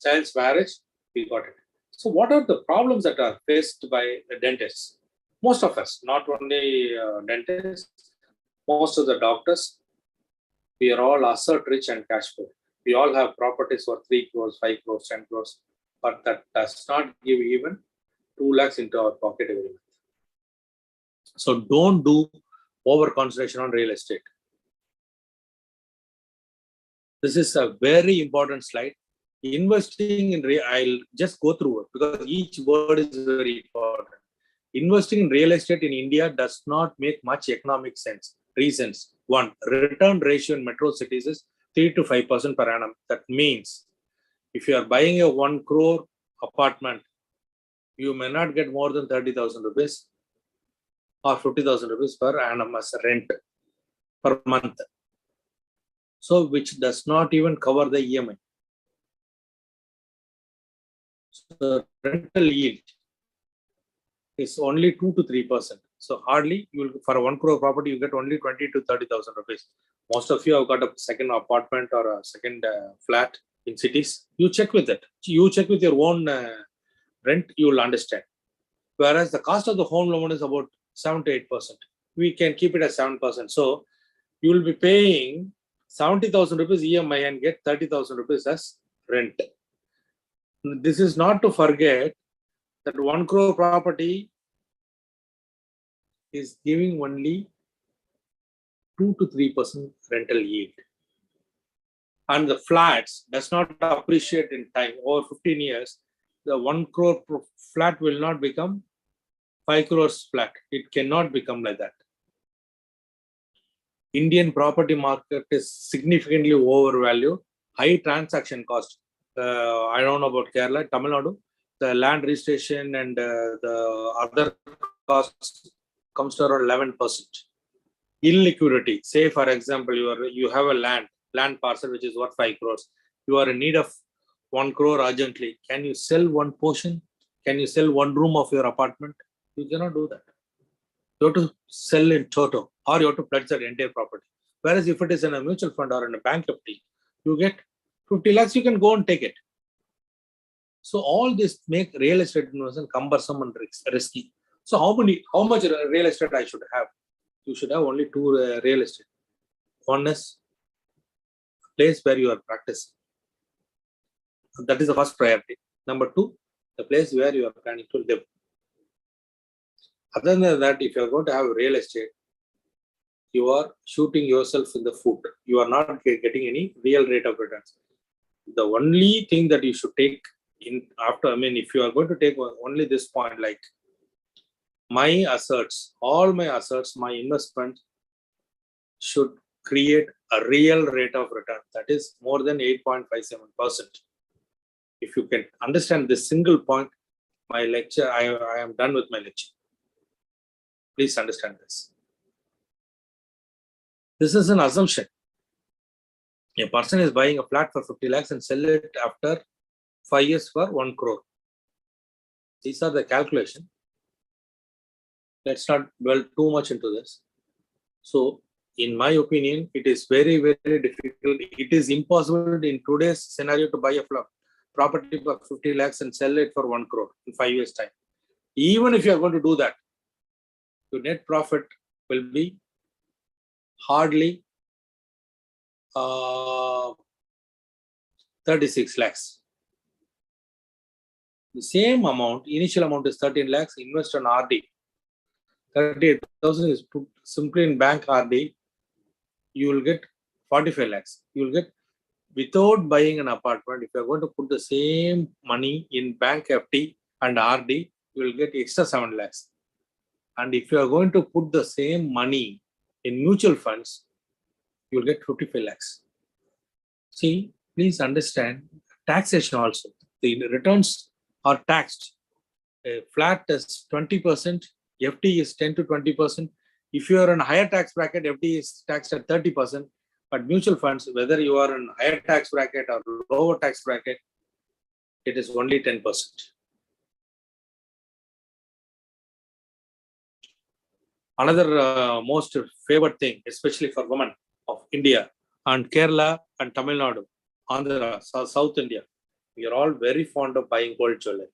child's marriage, we got it. So what are the problems that are faced by the dentists? Most of us, not only dentists, most of the doctors, we are all asset rich and cash poor. We all have properties for 3 crores, 5 crores, 10 crores, but that does not give even 2 lakhs into our pocket every month. So don't do over concentration on real estate. This is a very important slide. Investing in I'll just go through it because each word is very important. Investing in real estate in India does not make much economic sense. Reasons. 1, return ratio in metro cities is 3 to 5% per annum. That means if you are buying a 1 crore apartment, you may not get more than 30,000 rupees or 50,000 rupees per annum as rent per month. So which does not even cover the EMI. So rental yield is only 2 to 3%. So hardly you will, for a 1 crore property, you get only 20 to 30,000 rupees. Most of you have got a second apartment or a second flat in cities. You check with it. You check with your own rent, you will understand. Whereas the cost of the home loan is about 7 to 8%. We can keep it as 7%. So you will be paying 70,000 rupees EMI and get 30,000 rupees as rent. This is not to forget that 1 crore property is giving only 2 to 3% rental yield. And the flats does not appreciate in time. Over 15 years, the 1 crore flat will not become 5 crores flat. It cannot become like that. Indian property market is significantly overvalued, high transaction cost. I don't know about Kerala, Tamil Nadu, the land registration and the other costs comes to around 11%. Illiquidity, say for example, you have a land parcel which is worth 5 crores. You are in need of 1 crore urgently. Can you sell one portion? Can you sell one room of your apartment? You cannot do that. You have to sell in toto, or you have to pledge the entire property. Whereas if it is in a mutual fund or in a bank FD, you get 50 lakhs, you can go and take it. So all this make real estate investment cumbersome and risky. So how much real estate I should have? You should have only two real estate. One is place where you are practicing. That is the first priority. Number two, the place where you are planning to live. Other than that, if you are going to have real estate, you are shooting yourself in the foot. You are not getting any real rate of returns. The only thing that you should take in after, if you are going to take only this point, like my assets, all my assets, my investment should create a real rate of return that is more than 8.57%. If you can understand this single point, my lecture, I am done with my lecture. Please understand this. This is an assumption. A person is buying a flat for 50 lakhs and sell it after 5 years for 1 crore. These are the calculation. Let's not dwell too much into this. So, in my opinion, it is very, very difficult. It is impossible in today's scenario to buy a property for 50 lakhs and sell it for 1 crore in 5 years' time. Even if you are going to do that, your net profit will be hardly 36 lakhs. The same amount, initial amount is 13 lakhs, invest on RD. 38,000 is put simply in bank RD, you will get 45 lakhs. You will get, without buying an apartment, if you are going to put the same money in bank FD and RD, you will get extra 7 lakhs. And if you are going to put the same money in mutual funds, you will get 55 lakhs. See, please understand taxation also. The returns are taxed. A flat is 20%, FD is 10 to 20%. If you are in a higher tax bracket, FD is taxed at 30%. But mutual funds, whether you are in higher tax bracket or lower tax bracket, it is only 10%. Another most favored thing, especially for women of India and Kerala and Tamil Nadu, Andhra, South India, we are all very fond of buying gold jewelry.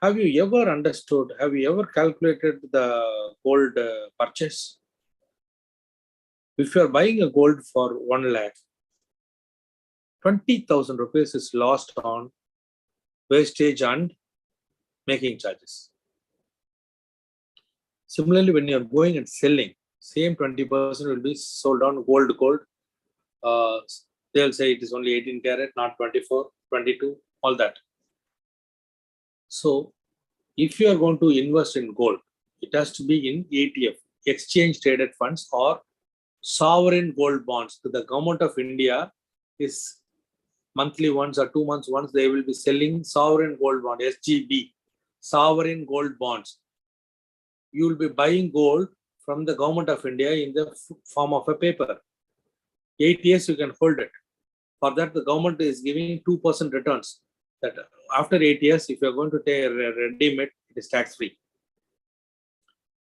Have you ever understood, have you ever calculated the gold purchase? If you are buying a gold for 1 lakh, 20,000 rupees is lost on wastage and making charges. Similarly, when you are going and selling, same 20% will be sold on gold. They'll say it is only 18 karat, not 24, 22, all that. So, if you are going to invest in gold, it has to be in ETF, exchange traded funds, or sovereign gold bonds. So the government of India is monthly once or 2 months once, they will be selling sovereign gold bond, SGB, sovereign gold bonds. You will be buying gold from the government of India in the form of a paper. 8 years you can hold it. For that, the government is giving 2% returns. That after 8 years, if you are going to redeem it, it is tax free.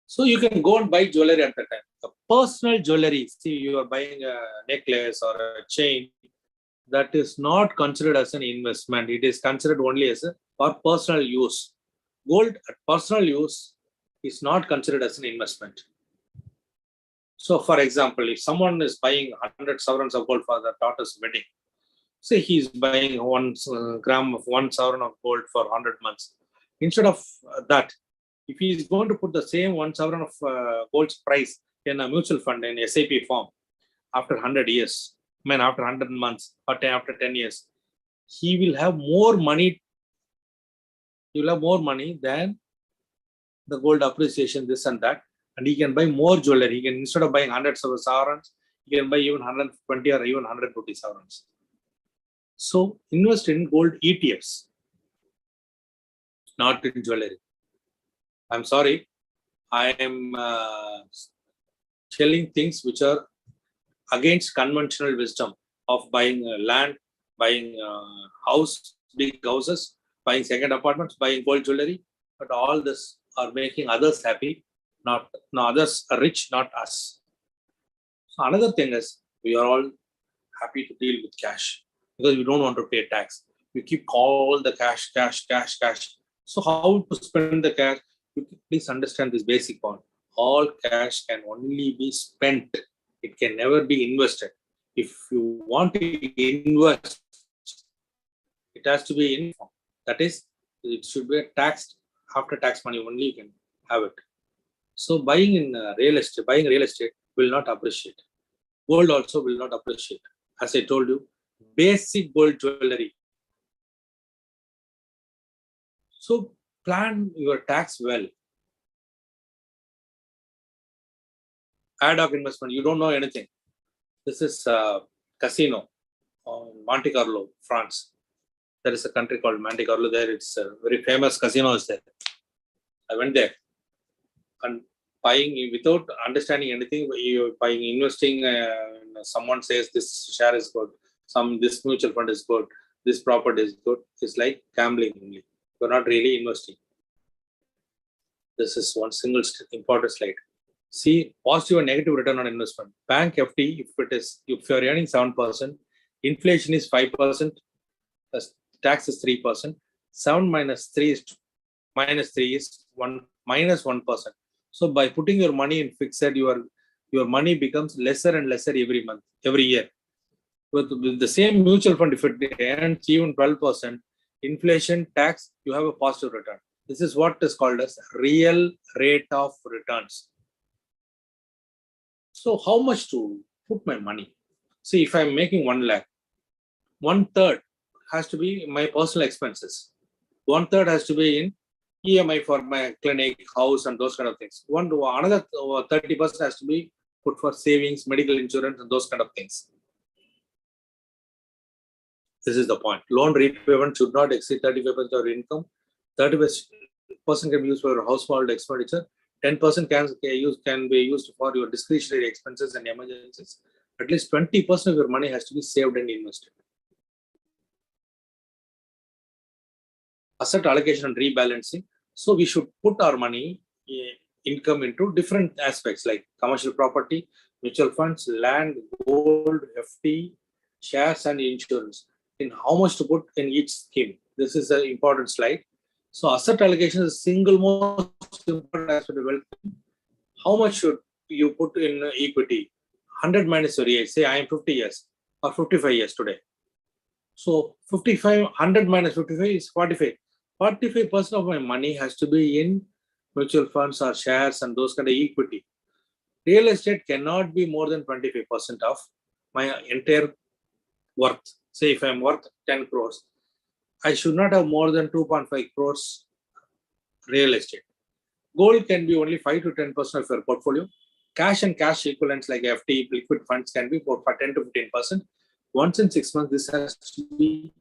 So you can go and buy jewelry at the time. A personal jewelry, see, you are buying a necklace or a chain, that is not considered as an investment. It is considered only as a for personal use. Gold at personal use is not considered as an investment. So, for example, if someone is buying 100 sovereigns of gold for their daughter's wedding, say he's buying 1 gram of 1 sovereign of gold for 100 months. Instead of that, if he is going to put the same 1 sovereign of gold's price in a mutual fund in SIP form after 100 years, I mean after 100 months or after 10 years, he will have more money. He will have more money than the gold appreciation, this and that, and he can buy more jewelry. He can, instead of buying hundreds of sovereigns, he can buy even 120 or even 150 sovereigns. So invest in gold ETFs, not in jewelry. I'm sorry, I am telling things which are against conventional wisdom of buying land, buying house, big houses, buying second apartments, buying gold jewelry. But all this are making others happy, not others are rich, not us. So another thing is, we are all happy to deal with cash because we don't want to pay tax. We keep all the cash. So how to spend the cash? Please understand this basic point. All cash can only be spent. It can never be invested. If you want to invest, it has to be in form. That is, it should be taxed. After tax money only you can have it. So buying in real estate will not appreciate. Gold also will not appreciate. As I told you, basic gold jewelry. So plan your tax well. Ad hoc investment, you don't know anything. This is a casino on Monte Carlo, France. There is a country called Monte Carlo. There it's a very famous casino is there. I went there and buying without understanding anything. You buying, investing. Someone says this share is good. This mutual fund is good. This property is good. It's like gambling only. You're not really investing. This is one single important slide. See, positive and negative return on investment. Bank FD, if you're earning 7%, inflation is 5%, tax is 3%. 7 minus 3 is -1%. So by putting your money in fixed, your money becomes lesser and lesser every month, every year. With the same mutual fund, if it earns even 12%, inflation, tax, you have a positive return. This is what is called as real rate of returns. So how much to put my money? See, if I'm making 1 lakh, 1/3 has to be my personal expenses. 1/3 has to be in EMI for my clinic, house, and those kind of things. Another 30% has to be put for savings, medical insurance, and those kind of things. This is the point. Loan repayment should not exceed 35% of income. 30% can be used for household expenditure. 10% can be used for your discretionary expenses and emergencies. At least 20% of your money has to be saved and invested. Asset allocation and rebalancing. So we should put our money, income into different aspects like commercial property, mutual funds, land, gold, FD, shares, and insurance. In how much to put in each scheme. This is an important slide. So asset allocation is the single most important aspect of wealth. How much should you put in equity? 100 minus your age. Say I am 50 years or 55 years today. So 100 minus 55 is 45. 45% of my money has to be in mutual funds or shares and those kind of equity. Real estate cannot be more than 25% of my entire worth. Say if I'm worth 10 crores, I should not have more than 2.5 crores real estate. Gold can be only 5 to 10% of your portfolio. Cash and cash equivalents like FD, liquid funds can be for 10 to 15%. Once in 6 months, this has to be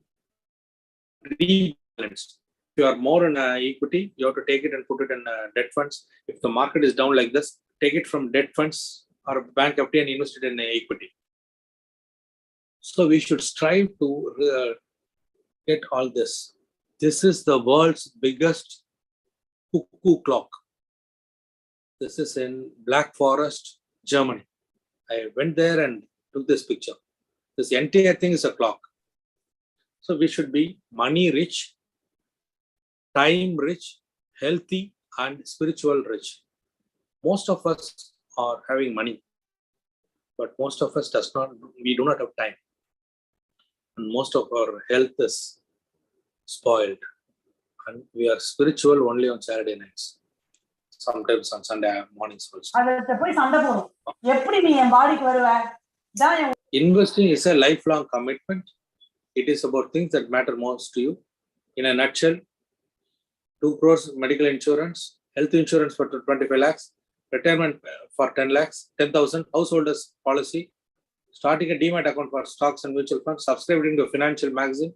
rebalanced. If you are more in equity, you have to take it and put it in debt funds. If the market is down like this, take it from debt funds or bank FD and invest it in equity. So we should strive to get all this. This is the world's biggest cuckoo clock. This is in Black Forest, Germany. I went there and took this picture. This entire thing is a clock. So we should be money rich, time rich, healthy, and spiritual rich. Most of us are having money, but most of us we do not have time. And most of our health is spoiled. And we are spiritual only on Saturday nights. Sometimes on Sunday mornings also. Investing is a lifelong commitment. It is about things that matter most to you. In a nutshell, 2 crores medical insurance, health insurance for 25 lakhs, retirement for 10 lakhs, 10,000, householders policy, starting a demat account for stocks and mutual funds, subscribing to a financial magazine,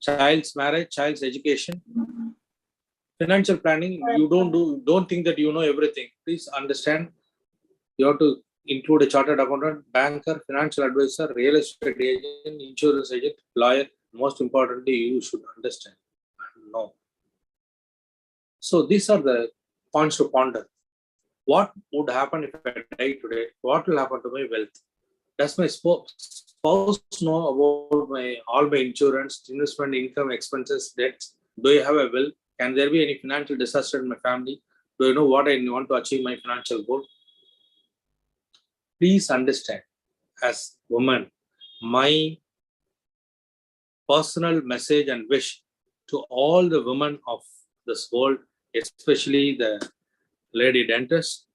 child's marriage, child's education, financial planning. You don't think that you know everything. Please understand. You have to include a chartered accountant, banker, financial advisor, real estate agent, insurance agent, lawyer. Most importantly, you should understand and know. So these are the points to ponder. What would happen if I die today? What will happen to my wealth? Does my spouse know about all my insurance, investment, income, expenses, debts? Do I have a will? Can there be any financial disaster in my family? Do I know what I want to achieve my financial goal? Please understand, as women, my personal message and wish to all the women of this world, especially the lady dentist,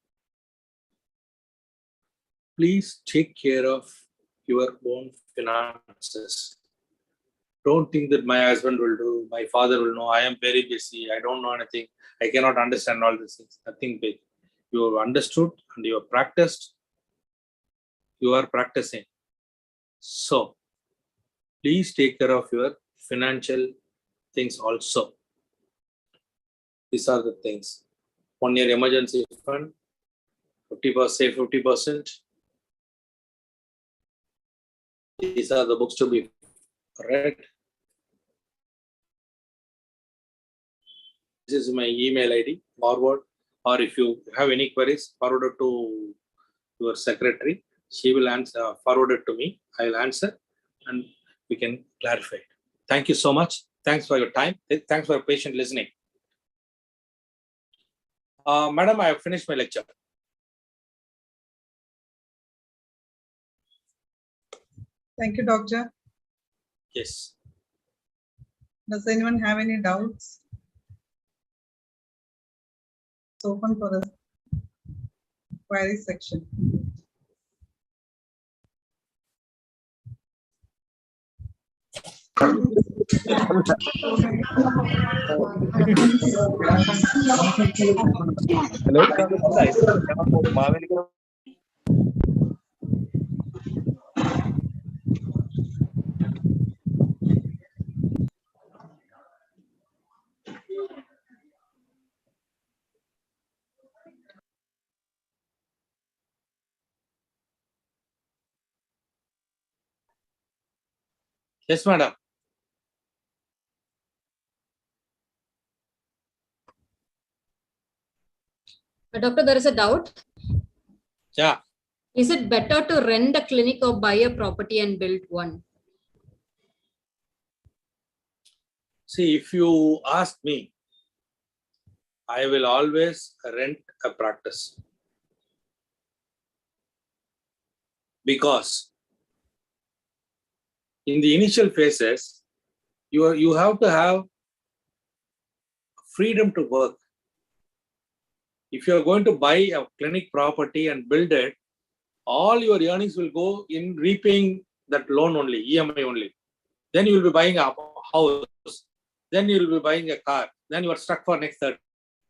please take care of your own finances. Don't think that my husband will do, my father will know, I am very busy, I don't know anything, I cannot understand all these things. Nothing big. You have understood and you have practiced. You are practicing. So, please take care of your financial things also. These are the things. 1 year emergency fund, 50%, say 50%. These are the books to be read. This is my email ID, forward, or if you have any queries, forward it to your secretary. She will answer, forward it to me. I will answer and we can clarify it. Thank you so much. Thanks for your time. Thanks for your patient listening. Madam, I have finished my lecture. Thank you, Doctor. Yes. Does anyone have any doubts? It's open for the query section. Hello. Yes, madam. Doctor, there is a doubt. Yeah. Is it better to rent a clinic or buy a property and build one? See, if you ask me, I will always rent a practice. Because in the initial phases, you have to have freedom to work. If you are going to buy a clinic property and build it, all your earnings will go in repaying that loan only, EMI only. Then you will be buying a house. Then you will be buying a car. Then you are stuck for next 30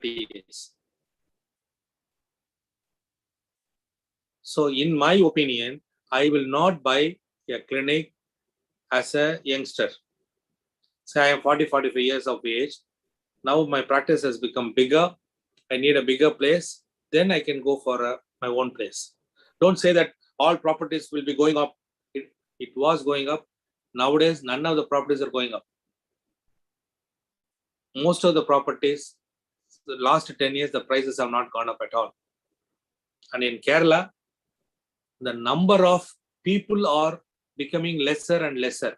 days. So in my opinion, I will not buy a clinic as a youngster. Say I am 45 years of age. Now my practice has become bigger. I need a bigger place. Then I can go for my own place. Don't say that all properties will be going up. It was going up. Nowadays, none of the properties are going up. Most of the properties, the last 10 years, the prices have not gone up at all. And in Kerala, the number of people are becoming lesser and lesser.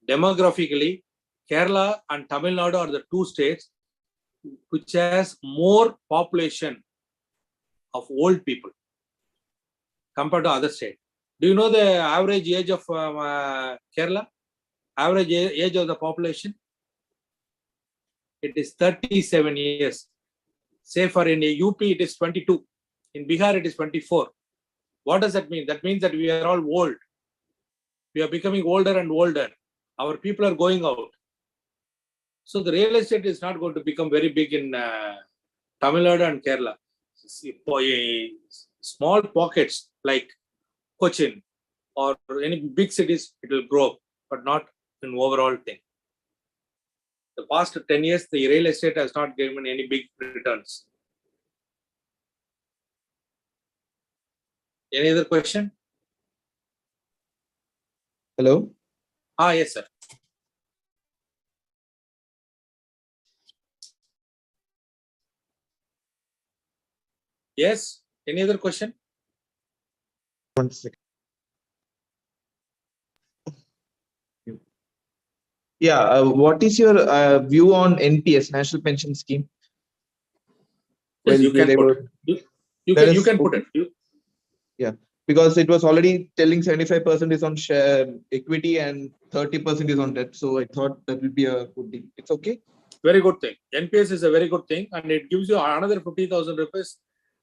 Demographically, Kerala and Tamil Nadu are the two states which has more population of old people compared to other states. Do you know the average age of Kerala? Average age of the population? It is 37 years. Say for in UP, it is 22. In Bihar, it is 24. What does that mean? That means that we are all old. We are becoming older and older. Our people are going out. So the real estate is not going to become very big in Tamil Nadu and Kerala. Small pockets like Cochin or any big cities, it will grow, but not an overall thing. The past 10 years, the real estate has not given any big returns. Any other question? Hello? Yes, sir. Yes, any other question? 1 second. Yeah, what is your view on NPS, National Pension Scheme? Yes, Well, you can they put were- it. You There can is- put it. Because it was already telling 75% is on share equity and 30% is on debt. So I thought that would be a good deal. It's okay. Very good thing. NPS is a very good thing, and it gives you another 50,000 rupees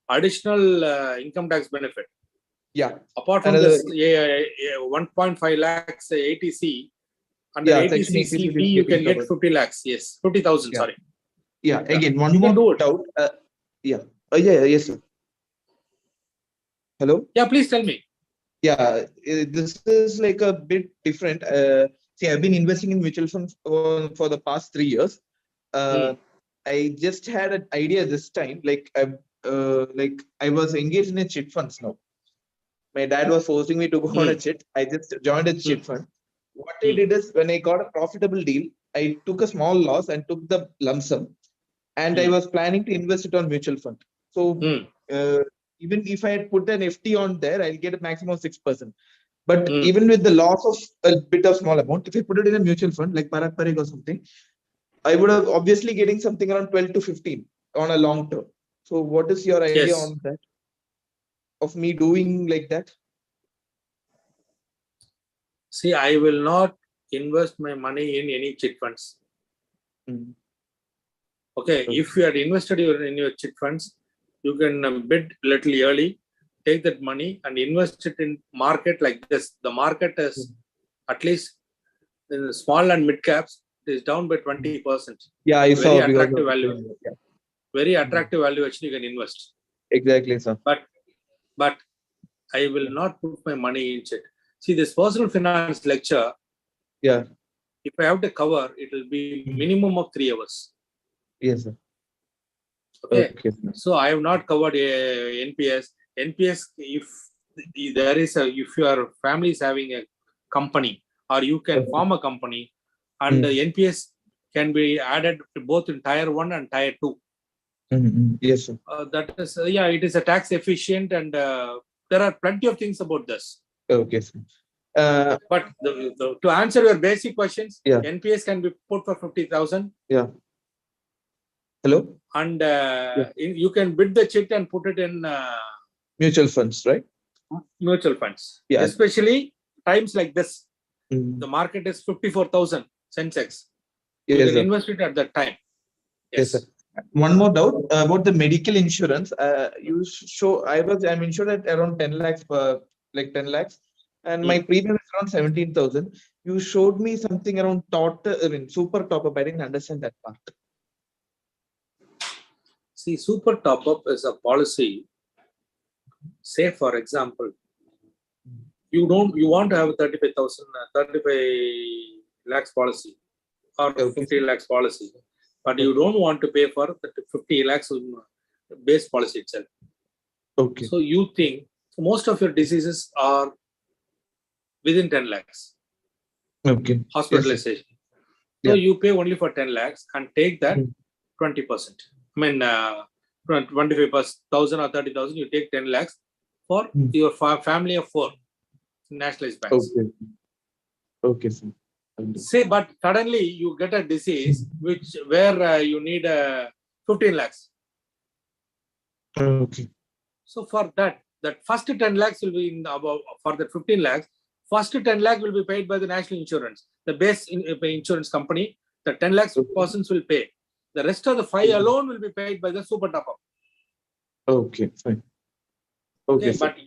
additional income tax benefit. Yeah. Apart from Another- this 1.5 lakhs ATC, under Yeah, Section ATC 86 CP, is you getting can get covered. 50 lakhs. Yes, 50,000. Yeah. Sorry. Yeah. Again, one You can do more it. doubt. Yes, sir. Hello? Yeah, please tell me. Yeah, this is like a bit different. See, I've been investing in mutual funds for the past 3 years. I just had an idea this time, like I was engaged in a chit funds now. My dad was forcing me to go on a chit. I just joined a chit fund. What I did is, when I got a profitable deal, I took a small loss and took the lump sum, and I was planning to invest it on mutual fund. So even if I had put an FT on there, I'll get a maximum of 6%. But even with the loss of a bit of small amount, if I put it in a mutual fund like Parak Parik or something, I would have obviously getting something around 12 to 15 on a long term. So what is your idea Yes. on that? Of me doing like that? See, I will not invest my money in any chit funds. Okay, if you had invested in your chit funds, you can bid little early, take that money and invest it in market like this. The market is at least in the small and mid caps is down by 20%. Yeah, I saw. Very because attractive of the value. thing. Yeah, Very attractive valuation you can invest. exactly, sir. But I will not put my money in it. See, this personal finance lecture, Yeah. if I have to cover, it will be minimum of 3 hours. Yes, sir. Okay. Okay, sir. So I have not covered NPS. NPS, if there is if your family is having a company, or you can Okay. form a company, and the NPS can be added to both in tier 1 and tier 2. Yes, sir. That is, it is a tax efficient, and there are plenty of things about this. Okay, sir. But to answer your basic questions, Yeah. NPS can be put for 50,000. Yeah. Hello? And you can bid the chit and put it in Mutual funds, right? mutual funds. Yeah. Especially times like this, Mm. the market is 54,000 Sensex. You Yes, can sir. invest it at that time. Yes, sir. One more doubt about the medical insurance. You show I'm insured at around 10 lakhs like 10 lakhs, and my premium is around 17,000. You showed me something around super top up. I didn't understand that part. See, super top up is a policy. Say, for example, you want to have a 35 lakhs policy or 50 lakhs policy, but you don't want to pay for the 50 lakhs base policy itself. Okay. So you think most of your diseases are within 10 lakhs Okay. hospitalization. Yeah. So you pay only for 10 lakhs and take that 20%. I mean, 25,000 or 30,000, you take 10 lakhs for your family of 4 nationalized banks. Okay. Okay, sir. Say, but suddenly you get a disease where you need 15 lakhs. Okay. So for that first 10 lakhs will be for the 15 lakhs, first 10 lakh will be paid by the national insurance, the base insurance company. The 10 lakhs persons will pay. The rest of the 5 alone will be paid by the super top-up. Okay, fine. Okay, sir. But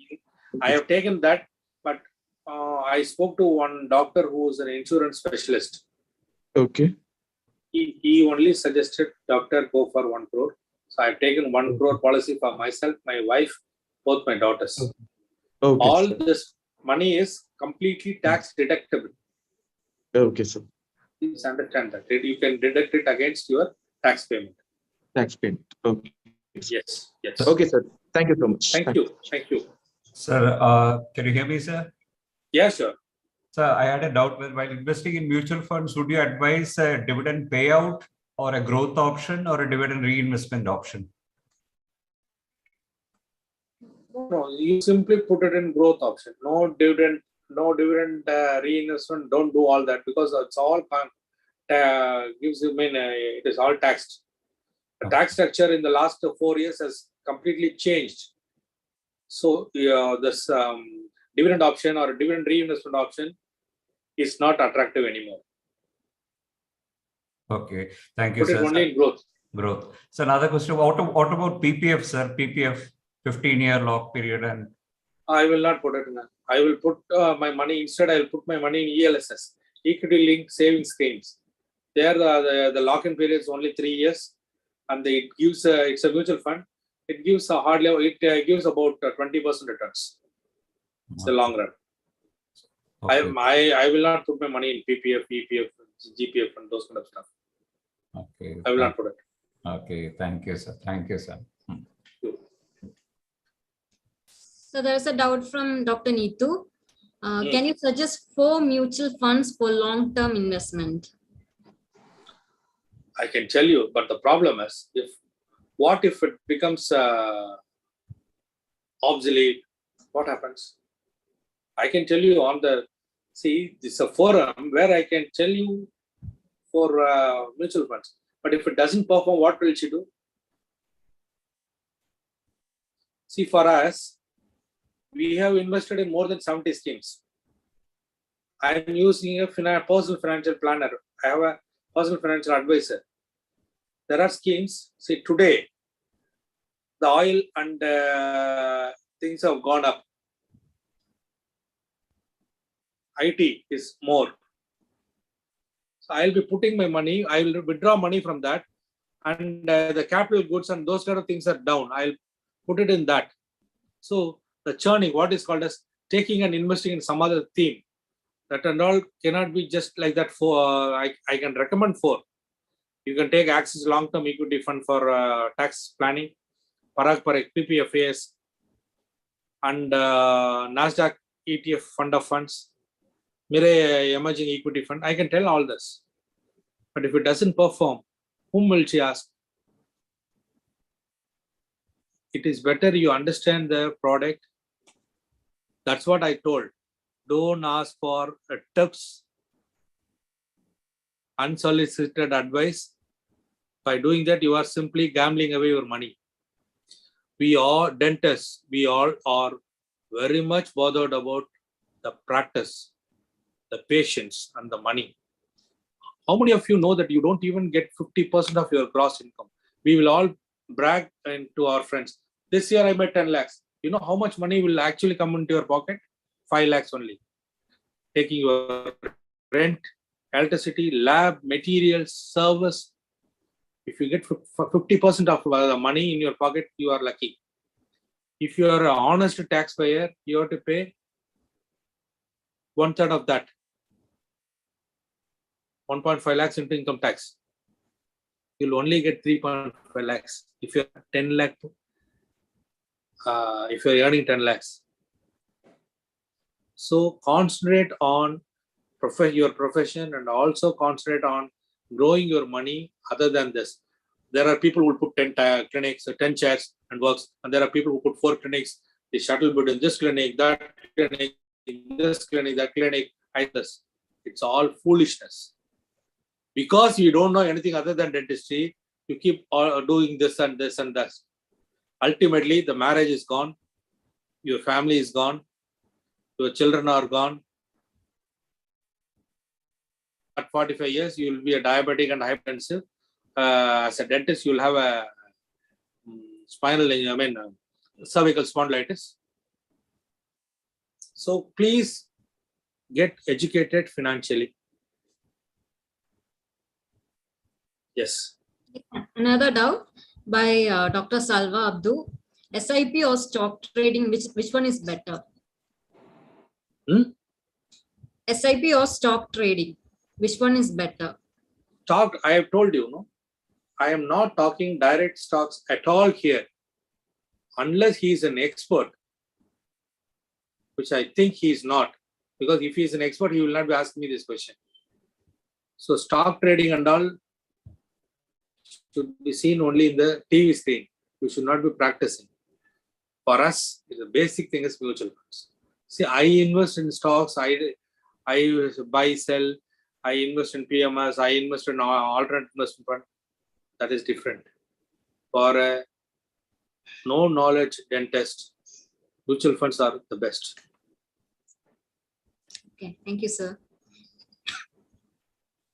I have taken that, but I spoke to one doctor who is an insurance specialist. Okay. He only suggested, doctor, go for 1 crore. So I've taken 1 crore policy for myself, my wife, both my daughters. Okay, All sir. this money is completely tax deductible. Okay, sir. Please understand that. You can deduct it against your tax payment. Tax payment. Okay. Yes. Okay, sir. Thank you so much. Thank you. Sir, can you hear me, sir? Yeah, sure. Sir, I had a doubt while investing in mutual funds, would you advise a dividend payout or a growth option or a dividend reinvestment option? No, you simply put it in growth option. No dividend reinvestment. Don't do all that because it's all gives you it is all taxed. The tax structure in the last 4 years has completely changed. So this dividend option or dividend reinvestment option is not attractive anymore. Okay, thank you, Put it sir. only in growth. Growth. So another question, what about PPF, sir? PPF, 15-year lock period, and I will not put it in that. I will put my money, instead I will put my money in ELSS, equity linked savings schemes. There the lock-in period is only 3 years, and it gives it's a mutual fund. It gives it gives about 20% returns. It's the long run. okay. I will not put my money in PPF, EPF, GPF, and those kind of stuff. Okay. I will not put it. Okay, thank you, sir. Thank you, sir. So there's a doubt from Dr. Neetu. Can you suggest 4 mutual funds for long-term investment? I can tell you, but the problem is, what if it becomes obsolete? What happens? I can tell you this is a forum where I can tell you for mutual funds. But if it doesn't perform, what will she do? See, for us, we have invested in more than 70 schemes. I am using a personal financial planner. I have a personal financial advisor. There are schemes. See, today, the oil and things have gone up. IT is more. So I'll be putting my money, I will withdraw money from that, and the capital goods and those kind of things are down. I'll put it in that. So the churning, what is called as taking and investing in some other theme, that and all cannot be just like that. I can recommend 4. You can take Axis Long-Term Equity Fund for tax planning, Parag Parag PPFAS, and NASDAQ ETF Fund of Funds, Mirae Emerging Equity Fund. I can tell all this. But if it doesn't perform, whom will she ask? It is better you understand the product. That's what I told. Don't ask for tips, unsolicited advice. By doing that, you are simply gambling away your money. We are dentists. We all are very much bothered about the practice, the patients, and the money. How many of you know that you don't even get 50% of your gross income? We will all brag to our friends. This year I made 10 lakhs. You know how much money will actually come into your pocket? 5 lakhs only. Taking your rent, electricity, lab, materials, service. If you get 50% of the money in your pocket, you are lucky. If you are an honest taxpayer, you have to pay 1/3 of that. 1.5 lakhs into income tax. You'll only get 3.5 lakhs. If you're 10 lakh, if you're earning 10 lakhs. So concentrate on your profession and also concentrate on growing your money other than this. There are people who put 10 clinics, 10 chairs and works. And there are people who put 4 clinics. They shuttle between this clinic, that clinic, that clinic. It's all foolishness. Because you don't know anything other than dentistry, you keep doing this and this and that. Ultimately, the marriage is gone. Your family is gone. Your children are gone. At 45 years, you will be a diabetic and hypertensive. As a dentist, you will have a cervical spondylitis. So please get educated financially. Yes. Another doubt by Dr. Salva Abdu. SIP or stock trading, which one is better? SIP or stock trading, which one is better? Stock, I have told you, no? I am not talking direct stocks at all here. Unless he is an expert, which I think he is not. Because if he is an expert, he will not be asking me this question. So stock trading and all should be seen only in the TV screen. We should not be practicing. For us, the basic thing is mutual funds. See, I invest in stocks, I buy, sell, I invest in PMS, I invest in alternate investment fund. That is different. For a no knowledge dentist, mutual funds are the best. Okay, thank you, sir.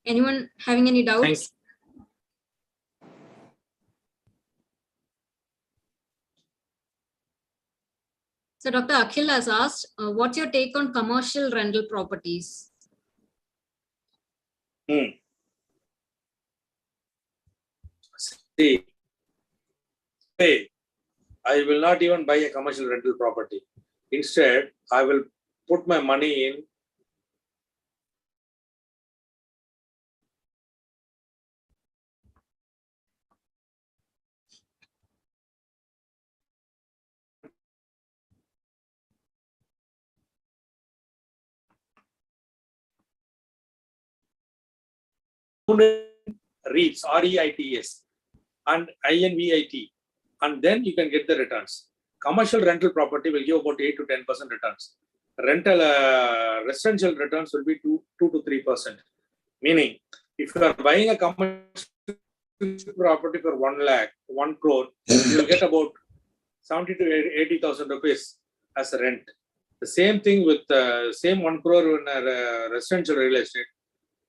Anyone having any doubts? Thanks. So Dr. Akhil has asked, what's your take on commercial rental properties? See, I will not even buy a commercial rental property. Instead, I will put my money in REITs, REITs, and INVIT, and then you can get the returns. Commercial rental property will give about 8 to 10% returns. Rental residential returns will be 2 to 3%. Meaning, if you are buying a commercial property for 1 lakh, 1 crore, you will get about 70 to 80,000 rupees as a rent. The same thing with same 1 crore in a residential real estate.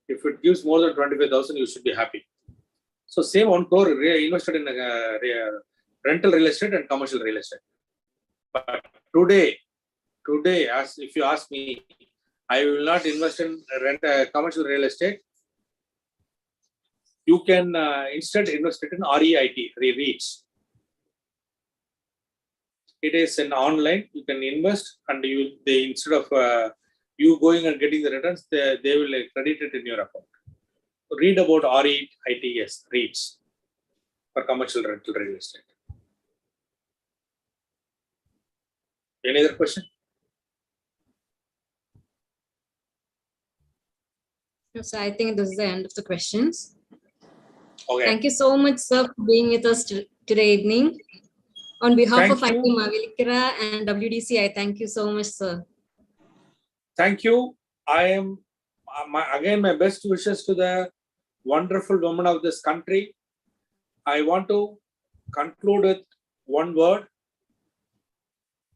If it gives more than 25,000, you should be happy. So same 1 crore invested in rental real estate and commercial real estate. But today, as if you ask me, I will not invest in commercial real estate. You can instead invest it in REIT, REITs. It is an online. You can invest, and they instead of you going and getting the returns, they will credit it in your account. Read about REITs, REITs for commercial rental real estate. Any other question? So I think this is the end of the questions. Okay. Thank you so much, sir, for being with us today evening. On behalf of Thank IT you. Mavelikara and WDC, I thank you so much, sir. Thank you. I am again my best wishes to the wonderful women of this country. I want to conclude with one word.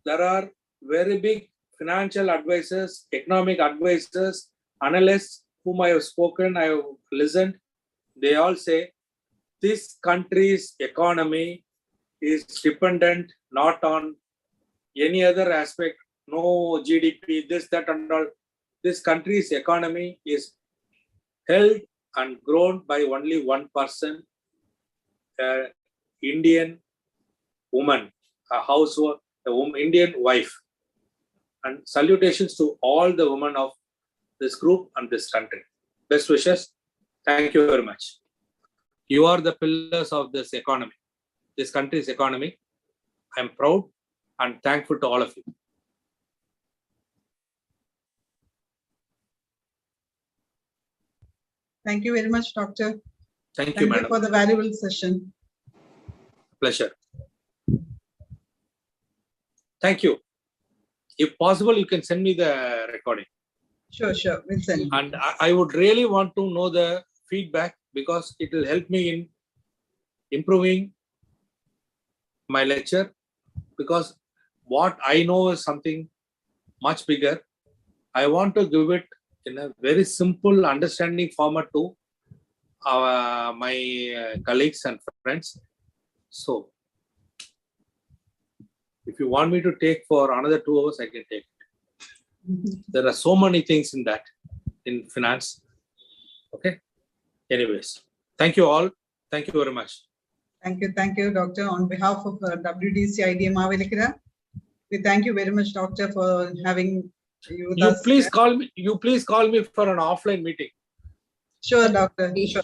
There are very big financial advisors, economic advisors, analysts whom I have spoken, I have listened. They all say this country's economy is dependent not on any other aspect, no GDP, this, that, and all. This country's economy is held and grown by only one person, an Indian woman, a housewife, Indian wife. And salutations to all the women of this group and this country. Best wishes. Thank you very much. You are the pillars of this economy, this country's economy. I am proud and thankful to all of you. Thank you very much, Doctor. Thank you, Thank you madam. for the valuable session. pleasure. Thank you. If possible, you can send me the recording. Sure, sure. We'll send you. And I would really want to know the feedback because it will help me in improving my lecture, because what I know is something much bigger. I want to give it in a very simple understanding format to my colleagues and friends. So if you want me to take for another 2 hours, I can take it. There are so many things in that, in finance. Okay. Anyways, thank you all. Thank you very much. Thank you, Doctor. On behalf of WDC IDM Avelikira, we thank you very much, Doctor, for having you with You us. please call me. You please call me for an offline meeting. Sure, Doctor. Sure.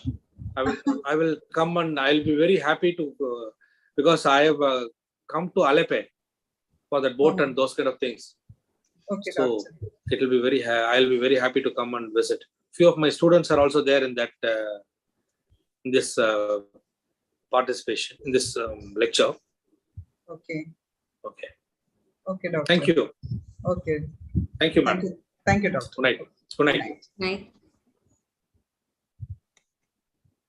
I will come and I'll be very happy to because I have come to Alepe for that boat and those kind of things. Okay, So Doctor. it will be very. I'll be very happy to come and visit. Few of my students are also there in that in this participation in this lecture. Okay. Okay. Okay, Doctor. Thank you. Okay. Thank you, ma'am. Thank you, Doctor. Good night. Good night. Right.